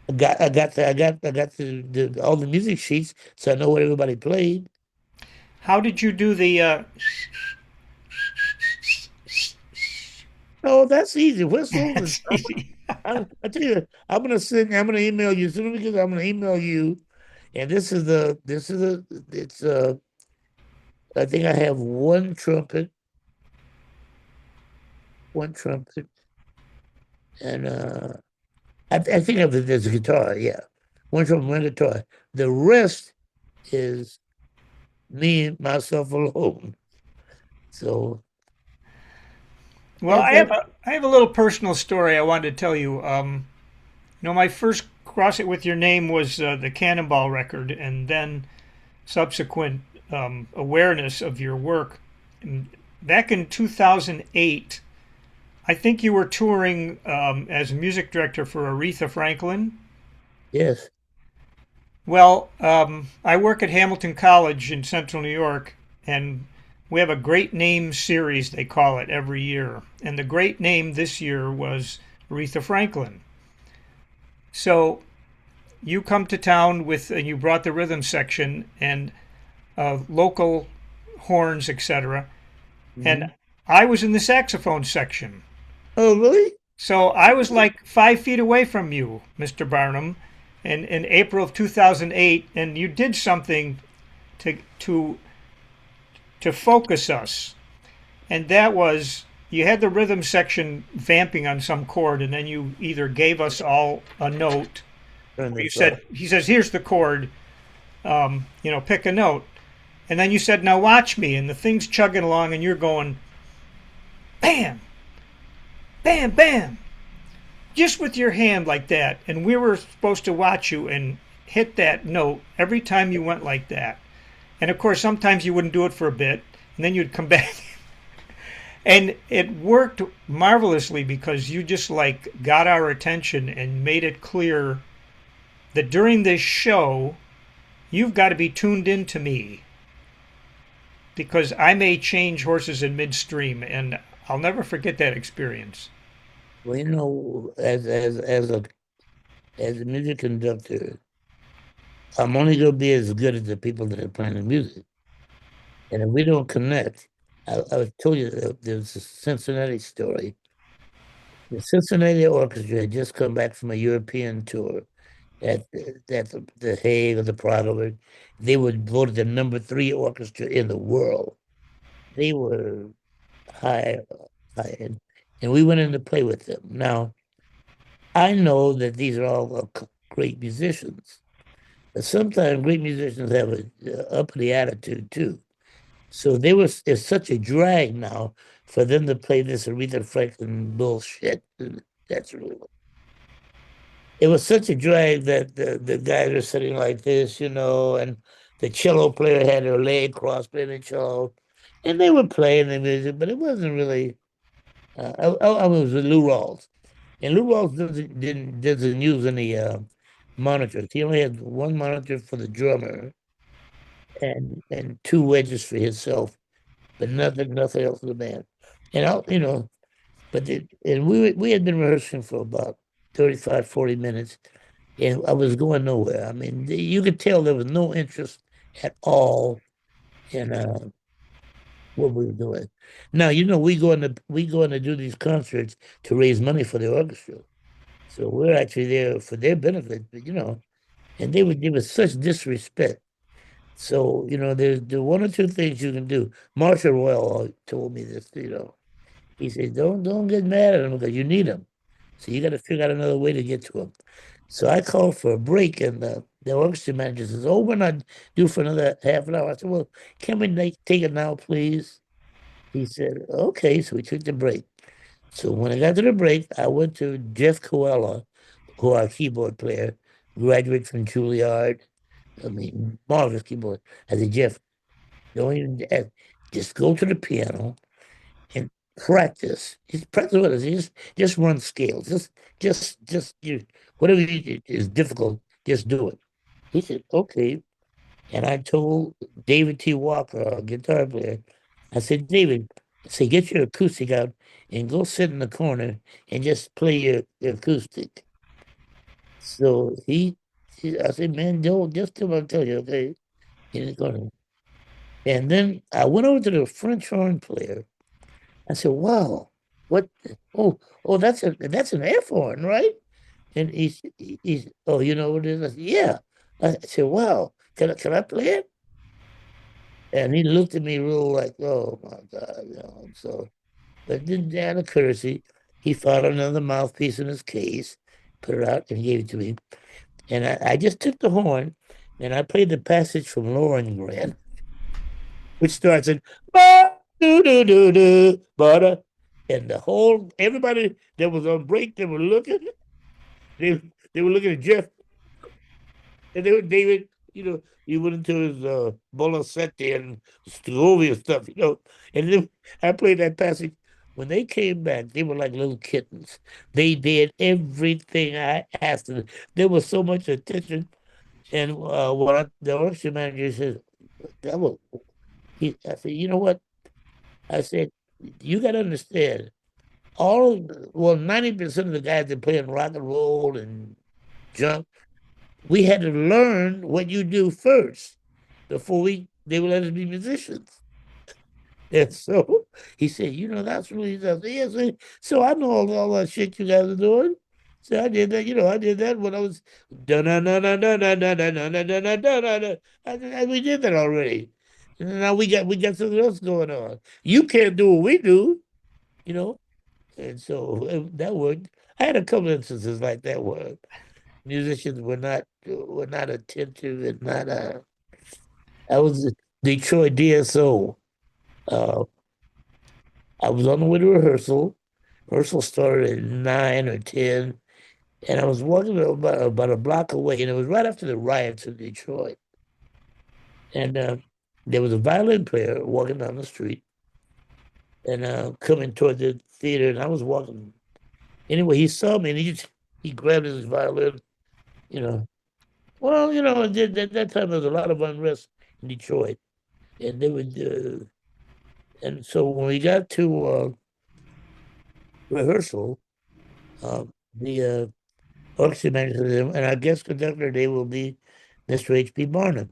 S2: I got all the music sheets, so I know what everybody played.
S1: How did you do the?
S2: Oh, that's easy. Whistles and
S1: That's easy.
S2: I tell you, I'm gonna email you as soon as I'm gonna email you, and it's I think I have one trumpet, and I think of it as a guitar. Yeah, one trumpet, one guitar. The rest is me myself alone. So
S1: Well,
S2: that's
S1: I have
S2: that.
S1: a little personal story I wanted to tell you. My first Cross It With Your Name was the Cannonball record, and then subsequent awareness of your work. And back in 2008, I think you were touring as music director for Aretha Franklin.
S2: Yes.
S1: Well, I work at Hamilton College in Central New York, and we have a great name series, they call it, every year. And the great name this year was Aretha Franklin. So you come to town with, and you brought the rhythm section and local horns, etc. And
S2: Mhm.
S1: I was in the saxophone section.
S2: Oh, really?
S1: So I was like 5 feet away from you, Mr. Barnum, in April of 2008, and you did something to to to focus us, and that was you had the rhythm section vamping on some chord, and then you either gave us all a note,
S2: Turn
S1: or you
S2: this up.
S1: said he says here's the chord, pick a note, and then you said now watch me, and the thing's chugging along, and you're going bam, bam, bam, just with your hand like that, and we were supposed to watch you and hit that note every time you went like that. And of course, sometimes you wouldn't do it for a bit, and then you'd come back. And it worked marvelously because you just like got our attention and made it clear that during this show, you've got to be tuned in to me because I may change horses in midstream, and I'll never forget that experience.
S2: Well, as a music conductor, I'm only gonna be as good as the people that are playing the music. And if we don't connect, I told you that there's a Cincinnati story. The Cincinnati Orchestra had just come back from a European tour at the Hague or the Prague. They were voted the number three orchestra in the world. They were high, high end, and we went in to play with them. Now, I know that these are all great musicians, but sometimes great musicians have a uppity attitude too. So it's such a drag now for them to play this Aretha Franklin bullshit. That's really what it was such a drag that the guys are sitting like this, and the cello player had her leg crossed playing the cello, and they were playing the music, but it wasn't really. I was with Lou Rawls, and Lou Rawls doesn't use any monitors. He only had one monitor for the drummer and two wedges for himself, but nothing else for the band. And and we had been rehearsing for about 35, 40 minutes. and I was going nowhere. I mean, you could tell there was no interest at all in what we were doing. Now, we go in to do these concerts to raise money for the orchestra. So we're actually there for their benefit, but and they would give us such disrespect. So, there's one or two things you can do. Marshall Royal told me this. He said, don't get mad at them because you need them. So you got to figure out another way to get to them. So I called for a break, and the orchestra manager says, "Oh, we're not due for another half an hour." I said, "Well, can we take it now, please?" He said, "Okay." So we took the break. So when I got to the break, I went to Jeff Coella, who our keyboard player, graduate from Juilliard. I mean, marvelous keyboard. I said, "Jeff, don't even just go to the piano and practice. Just practice with us. Just run scales. Just you whatever is difficult, just do it." He said, "Okay." And I told David T. Walker, our guitar player, I said, "David, I said, get your acoustic out and go sit in the corner and just play your acoustic." So I said, "Man, don't just do what I tell you, okay?" In the corner. And then I went over to the French horn player. I said, "Wow, what? Oh, that's an F horn, right?" And he's, "Oh, you know what it is?" I said, "Yeah." I said, "Wow, can I play it?" And he looked at me real like, "Oh my God." So, but then out of courtesy, he found another mouthpiece in his case, put it out, and gave it to me. And I just took the horn, and I played the passage from Lohengrin, which starts in ba do do do do ba, and everybody that was on break, they they were looking at Jeff, and they were David. He went into his Bolosetti and Stovia stuff. And then I played that passage. When they came back, they were like little kittens. They did everything I asked them. There was so much attention. And the orchestra manager says, that was, I said, "You know what?" I said, "You got to understand, 90% of the guys that play in rock and roll and junk, we had to learn what you do first before they would let us be musicians." And so he said, "That's really tough." Yeah, so I know all that shit you guys are doing. So I did that, I did that when I was da na na na na na na na na na na na na na na. We did that already. And now we got something else going on. You can't do what we do, you know. And so that worked. I had a couple instances like that where musicians were not attentive and not. I was at Detroit DSO. Uh, I was on the way to rehearsal. Rehearsal started at 9 or 10, and I was walking about a block away, and it was right after the riots in Detroit. And there was a violin player walking down the street and coming toward the theater, and I was walking. Anyway, he saw me, and he grabbed his violin, you know. Well, at that time there was a lot of unrest in Detroit, and they would, and so when we got to rehearsal, the orchestra manager and our guest conductor today will be Mr. H.B. Barnum.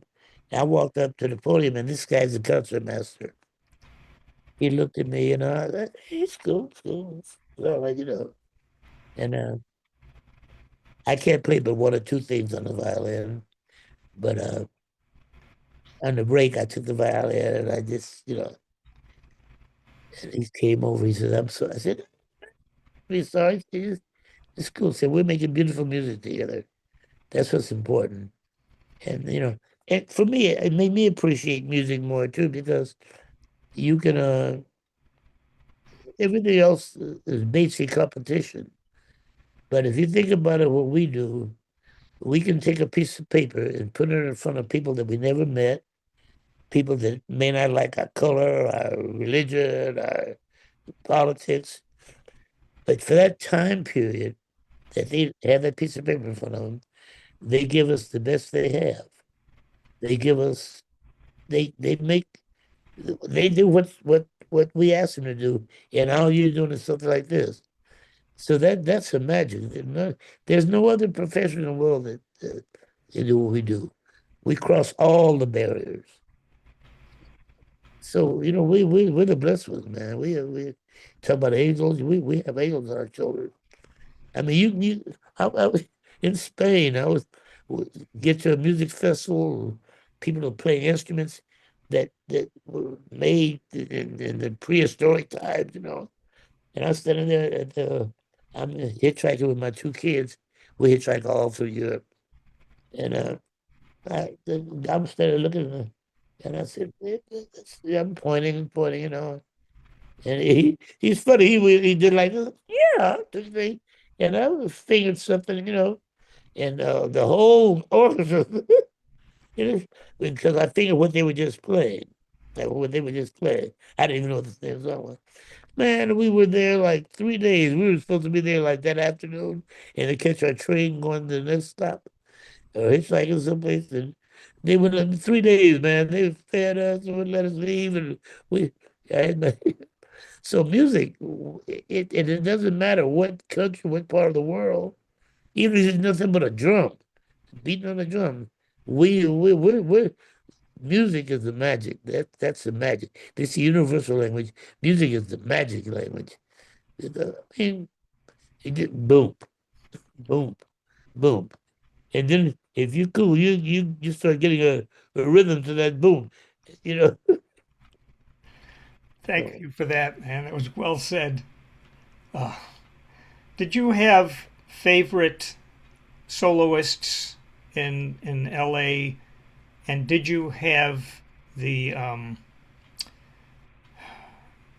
S2: I walked up to the podium, and this guy's the concertmaster. He looked at me, and I said, "Hey, it's cool, all right." And I can't play but one or two things on the violin, but on the break, I took the violin, and I just. And he came over. He said, "I'm sorry." I said, "I'm sorry." It's cool. He said, "We're making beautiful music together. That's what's important." And for me, it made me appreciate music more too because you can everything else is basic competition. But if you think about it, what we do, we can take a piece of paper and put it in front of people that we never met, people that may not like our color, our religion, our politics. But for that time period that they have that piece of paper in front of them, they give us the best they have. They give us they make they do what we ask them to do, and all you're doing is something like this. So that's a magic. There's no other profession in the world that can do what we do. We cross all the barriers. So we're the blessed ones, man. We talk about angels. We have angels on our shoulders. I mean, I was in Spain. Get to a music festival. People are playing instruments that were made in the prehistoric times, And I was standing there I'm hitchhiking with my two kids. We hitchhike all through Europe, and I'm standing looking, and I said, I'm pointing. And he's funny. He did like, yeah, this thing. And I was figured something. And the whole orchestra, you know, because I figured what they were just playing, like what they were just playing. I didn't even know what the thing was. Man, we were there like 3 days. We were supposed to be there like that afternoon and to catch our train going to the next stop or hitchhiking someplace. And they went 3 days, man. They fed us and wouldn't let us leave. And we, I had my, so music, it doesn't matter what country, what part of the world, even if it's nothing but a drum, beating on a drum. We music is the magic. That's the magic. This universal language. Music is the magic language. I mean, it just boom, boom, boom, and then if you cool, you start getting a rhythm to that boom. You know,
S1: Thank you for that, man. That was well said. Did you have favorite soloists in L.A. and did you have the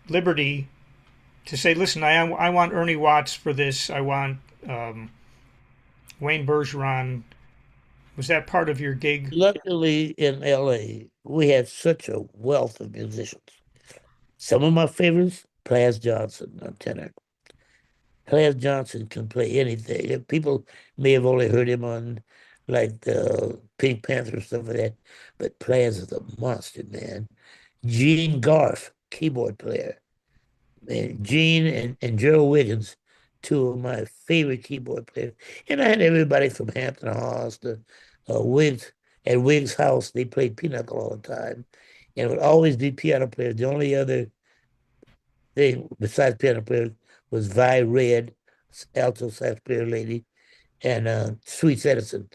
S1: liberty to say, listen, I want Ernie Watts for this. I want um, Wayne Bergeron. Was that part of your gig?
S2: luckily in LA, we had such a wealth of musicians. Some of my favorites, Plas Johnson, on tenor. Plas Johnson can play anything. And people may have only heard him on like the Pink Panther stuff like that, but Plas is a monster, man. Gene Garf, keyboard player. Man, Gene and Gerald Wiggins, two of my favorite keyboard players. And I had everybody from Hampton Halls to Wiggs. At Wiggs House, they played pinochle all the time. And it would always be piano players. The only other thing besides piano players was Vi Red, alto sax player lady, and Sweet Edison.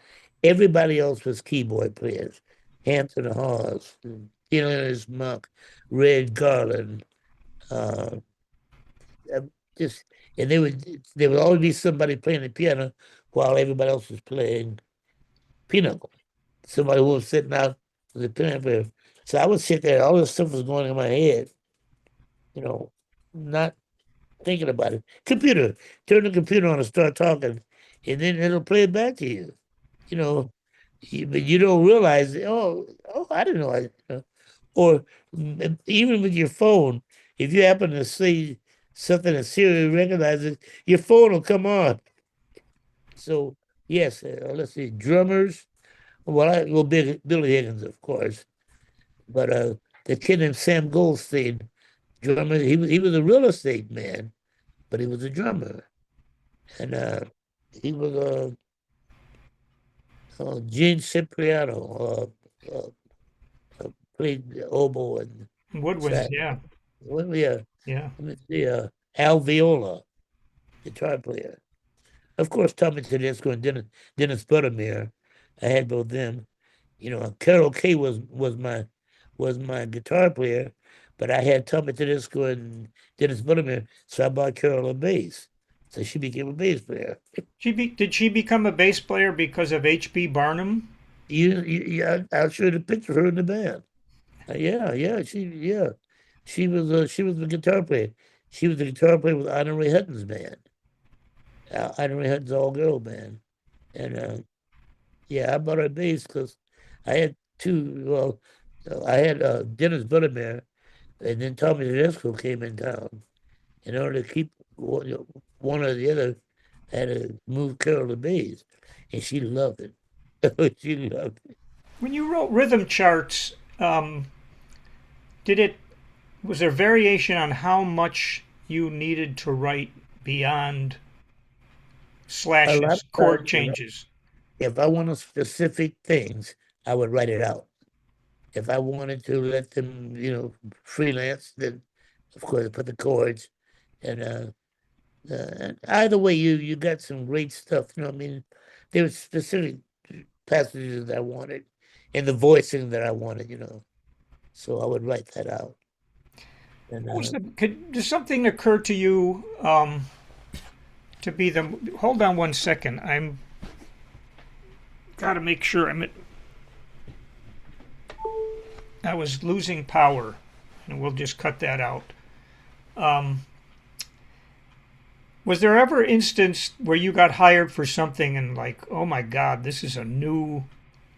S2: Everybody else was keyboard players. Hampton Hawes, Thelonious Monk, Red Garland, uh, uh, just and there would always be somebody playing the piano while everybody else was playing pinochle. Somebody who was sitting out with the piano player. So I would sit there, all this stuff was going in my head, you know, not thinking about it. Computer, turn the computer on and start talking, and then it'll play it back to you. You know, but you don't realize, oh, I didn't know. Or even with your phone, if you happen to say something that Siri recognizes, your phone will come on. So yes, let's see, drummers. Well, Billy Higgins, of course, but the kid named Sam Goldstein, drummer. He was a real estate man, but he was a drummer, and he was Gene Cipriano, played the oboe and
S1: Woodwinds,
S2: sax.
S1: yeah,
S2: Let me
S1: yeah.
S2: let me see, Al Viola, guitar player. Of course, Tommy Tedesco and Dennis Buttermere. I had both them. Carol Kay was my guitar player, but I had Tommy Tedesco and Dennis Buttermere, so I bought Carol a bass. So she became a bass player.
S1: Did she become a bass player because of H.B. Barnum?
S2: I'll show you the picture of her in the band. She was the guitar player. She was the guitar player with Honoré Hutton's band. Honoré Hutton's all girl band, and yeah, I bought her a bass because I had two. Well, I had Dennis Buttermere, and then Tommy Tedesco came in town. In order to keep one or the other, I had to move Carol to bass, and she loved it. She loved it.
S1: When you wrote rhythm charts, did it was there variation on how much you needed to write beyond
S2: A lot
S1: slashes,
S2: of
S1: chord
S2: times,
S1: changes.
S2: if I wanted specific things, I would write it out. If I wanted to let them, freelance, then of course I put the chords. And either way, you got some great stuff. I mean, there were specific passages that I wanted, and the voicing that I wanted. So I would write that out. And
S1: Does something occur to you to be the? Hold on one second. I'm got to make sure I'm. I was losing power, and we'll just cut that out. Um, was there ever instance where you got hired for something and like, oh my God, this is a new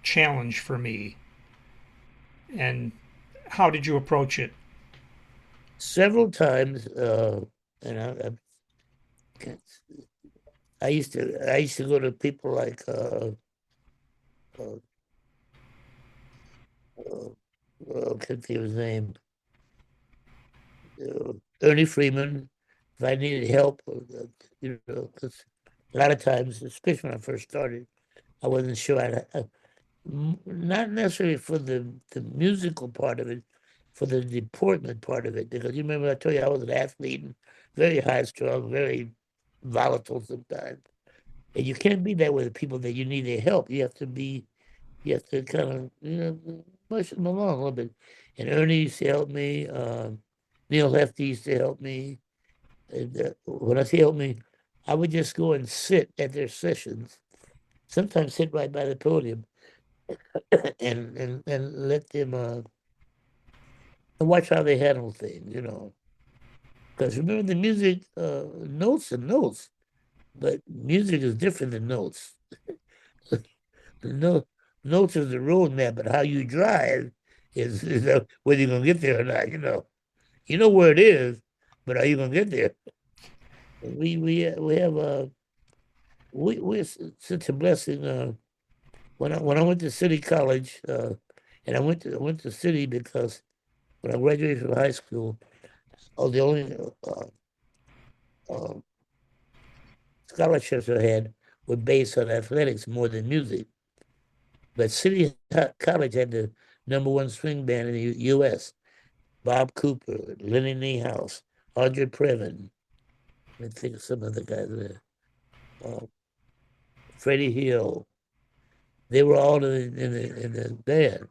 S1: challenge for me? And how did you approach it?
S2: several times, and I used to go to people like uh, I can't think of his name, Ernie Freeman. If I needed help, because a lot of times, especially when I first started, I wasn't sure. Not necessarily for the musical part of it, for the deportment part of it. Because you remember I told you I was an athlete and very high strung, very volatile sometimes. And you can't be that with the people that you need their help. You have to kind of, push them along a little bit. And Ernie used to help me. Neil Hefti used to help me. And when I say help me, I would just go and sit at their sessions, sometimes sit right by the podium and let them watch how they handle things. Because remember the music, notes and notes, but music is different than notes. The notes is the roadmap, but how you drive is whether you're gonna get there or not. You know where it is, but are you gonna get there? We have we're such a blessing. When I went to City College, and I went to City because when I graduated from high school, the only uh, scholarships I had were based on athletics more than music. But City College had the number one swing band in the U.S. Bob Cooper, Lenny Niehaus, Audrey Previn. I think of some other guys there. Uh, Freddie Hill. They were all in the band.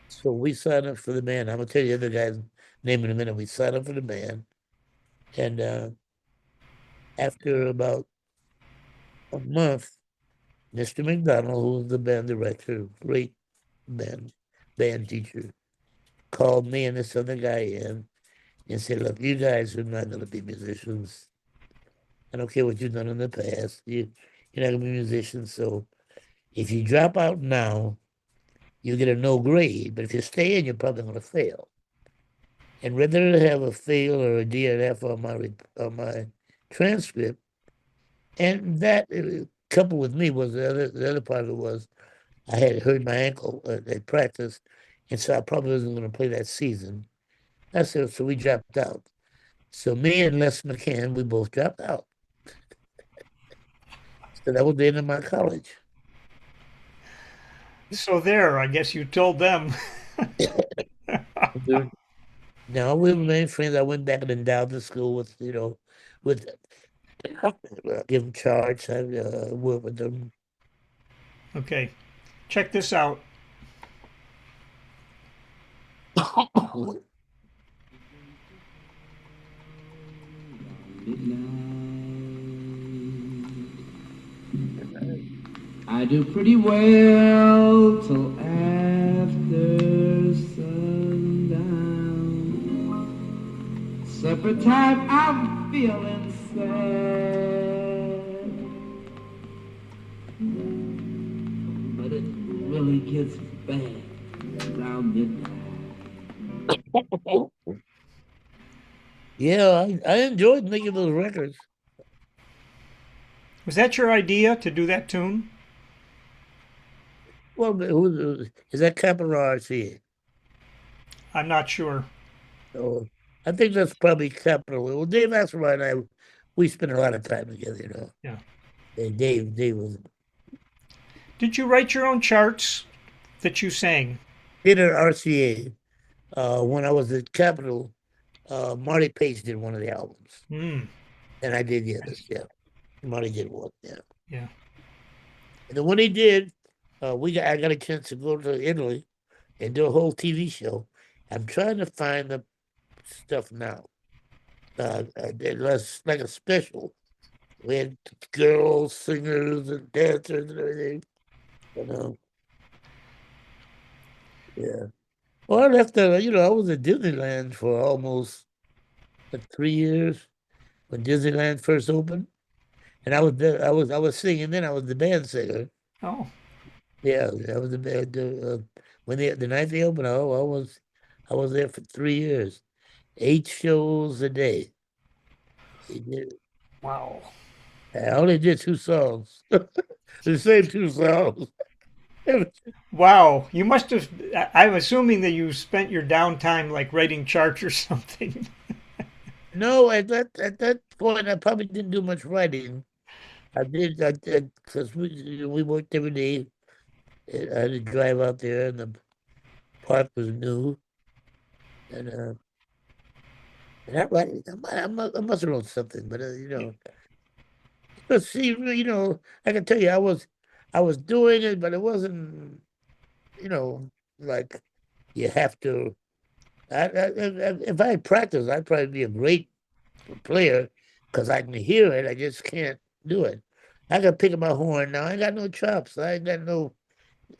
S2: So we signed up for the band. I'm gonna tell you the other guy's name in a minute. We signed up for the band, and after about a month, Mr. McDonald, who was the band director, great band teacher, called me and this other guy in and said, "Look, you guys are not going to be musicians. I don't care what you've done in the past. You're not going to be musicians. So if you drop out now, you get a no grade. But if you stay in, you're probably going to fail. And rather than have a fail or a DNF on my transcript, and that coupled with me was the other part of it was I had hurt my ankle at practice, and so I probably wasn't going to play that season. That's it. So we dropped out. So me and Les McCann, we both dropped out. So that was the end of my college.
S1: So there, I guess you told them.
S2: We- Now we remained friends. I went back and endowed the school with give them charge. I worked with them.
S1: Okay, check this out.
S3: I do pretty well till after sundown. Supper time, I'm feeling sad. But it really gets bad around midnight.
S2: Yeah, I enjoyed making those records.
S1: Was that your idea to do that tune?
S2: Well, is that Capital RC?
S1: I'm not sure.
S2: Oh, I think that's probably Capital. Well, Dave Axelrod and I we spent a lot of time together,
S1: Yeah.
S2: And Dave was
S1: Did you write your own charts that you sang?
S2: did at RCA. When I was at Capitol, Marty Page did one of the albums,
S1: Hmm.
S2: and I did the others. Yeah, Marty did one. Yeah,
S1: Yeah.
S2: and then when he did, I got a chance to go to Italy and do a whole TV show. I'm trying to find the stuff now. It was like a special. We had girls, singers, and dancers and everything. You know, yeah. Well, I left. I was at Disneyland for almost 3 years when Disneyland first opened, and I was there. I was singing. Then I was the band singer.
S1: Oh.
S2: Yeah, I was the band. When the night they opened, I was there for 3 years, 8 shows a day. They did-
S1: Wow.
S2: I only did 2 songs, the same 2 songs.
S1: Wow. You must have. I'm assuming that you spent your downtime like writing charts or something.
S2: No, at that point, I probably didn't do much writing. I did, because we worked every day. I had to drive out there, and the park was new, and and I must have wrote something, but but see, I can tell you, I was doing it, but it wasn't, like you have to. If I had practiced, I'd probably be a great player because I can hear it. I just can't do it. I can pick up my horn now. I ain't got no chops. I ain't got no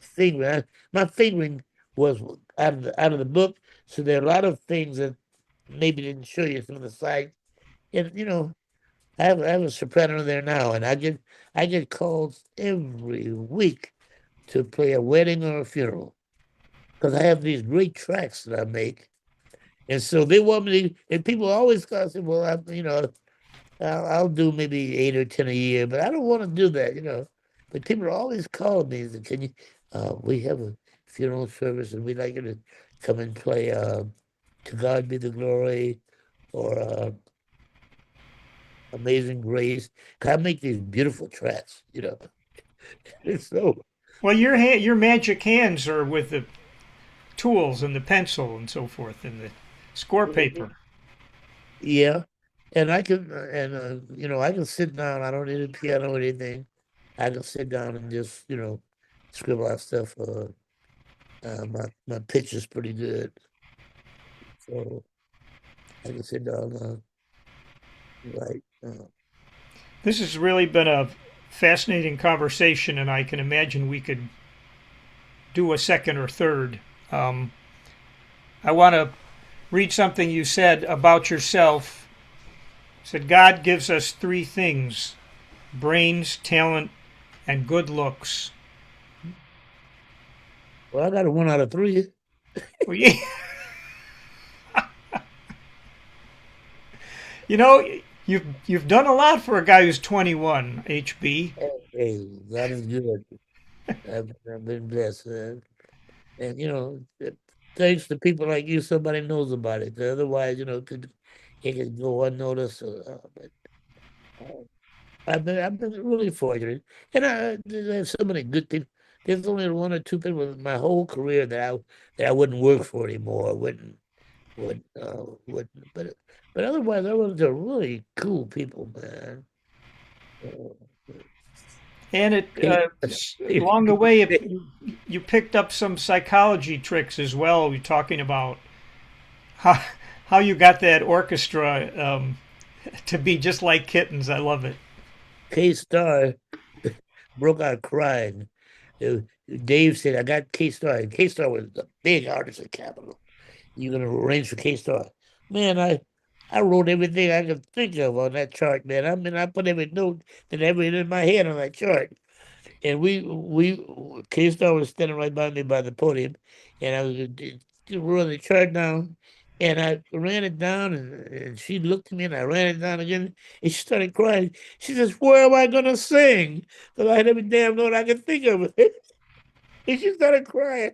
S2: fingering. My fingering was out of the book. So there are a lot of things that maybe didn't show you from the side. And I have a soprano there now, and I get calls every week to play a wedding or a funeral because I have these great tracks that I make. And so they want me to, and people always call and say, well, I'll do maybe 8 or 10 a year, but I don't want to do that. But people are always calling me and say, can you, we have a funeral service and we'd like you to come and play To God Be the Glory or Amazing Grace. 'Cause I make these beautiful tracks. And so,
S1: Well, your magic hands are with the tools and the pencil and so forth and the score paper.
S2: yeah. And I can sit down. I don't need a piano or anything. I can sit down and just, scribble out stuff. My pitch is pretty good, so I can sit down write.
S1: This has really been a fascinating conversation, and I can imagine we could do a second or third. Um, I want to read something you said about yourself. You said God gives us three things: brains, talent, and good looks.
S2: Well, I got a 1 out of 3.
S1: Well, yeah, you know, you've done a lot for a guy who's 21. HB.
S2: Hey, God is good. I've been blessed, and thanks to people like you, somebody knows about it. Otherwise, it could go unnoticed. But uh, I've been really fortunate, and there's so many good people. There's only 1 or 2 people in my whole career that I wouldn't work for anymore. Wouldn't. But otherwise, I was a really cool people, man. Uh,
S1: And
S2: Kate,
S1: along the way, you picked up some psychology tricks as well. You're talking about how how you got that orchestra to be just like kittens. I love it.
S2: K-Star broke out crying. Uh, Dave said, I got K-Star. And K-Star was the big artist at Capitol. You're going to arrange for K-Star. Man, I wrote everything I could think of on that chart, man. I mean, I put every note that ever in my head on that chart. And K-Star was standing right by me by the podium, and I was running the chart down, and I ran it down, and she looked at me, and I ran it down again, and she started crying. She says, "Where am I gonna sing?" Because I had every damn note I could think of. And she started crying,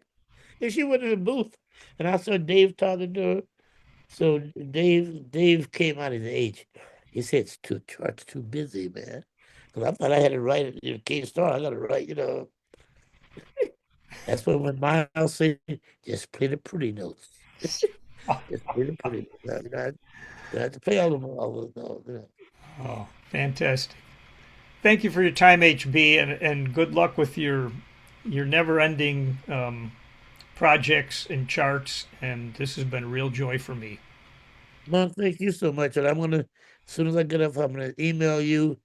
S2: and she went in the booth, and I saw Dave talking to her. So Dave came out of the H. He said it's chart's too busy, man. Because I thought I had to write it in K-Star. I got to write, That's when Miles said, just play the pretty notes. Just play the pretty notes. I have to play all the notes.
S1: Oh, fantastic. Thank you for your time, HB, and good luck with your never-ending projects and charts. And this has been a real joy for me.
S2: Well, thank you so much. And as soon as I get up, I'm gonna email you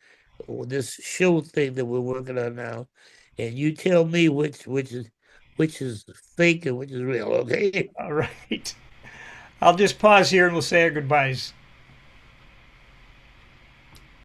S2: this show thing that we're working on now, and you tell me which is fake and which is real. Okay.
S1: All right. I'll just pause here and we'll say our goodbyes.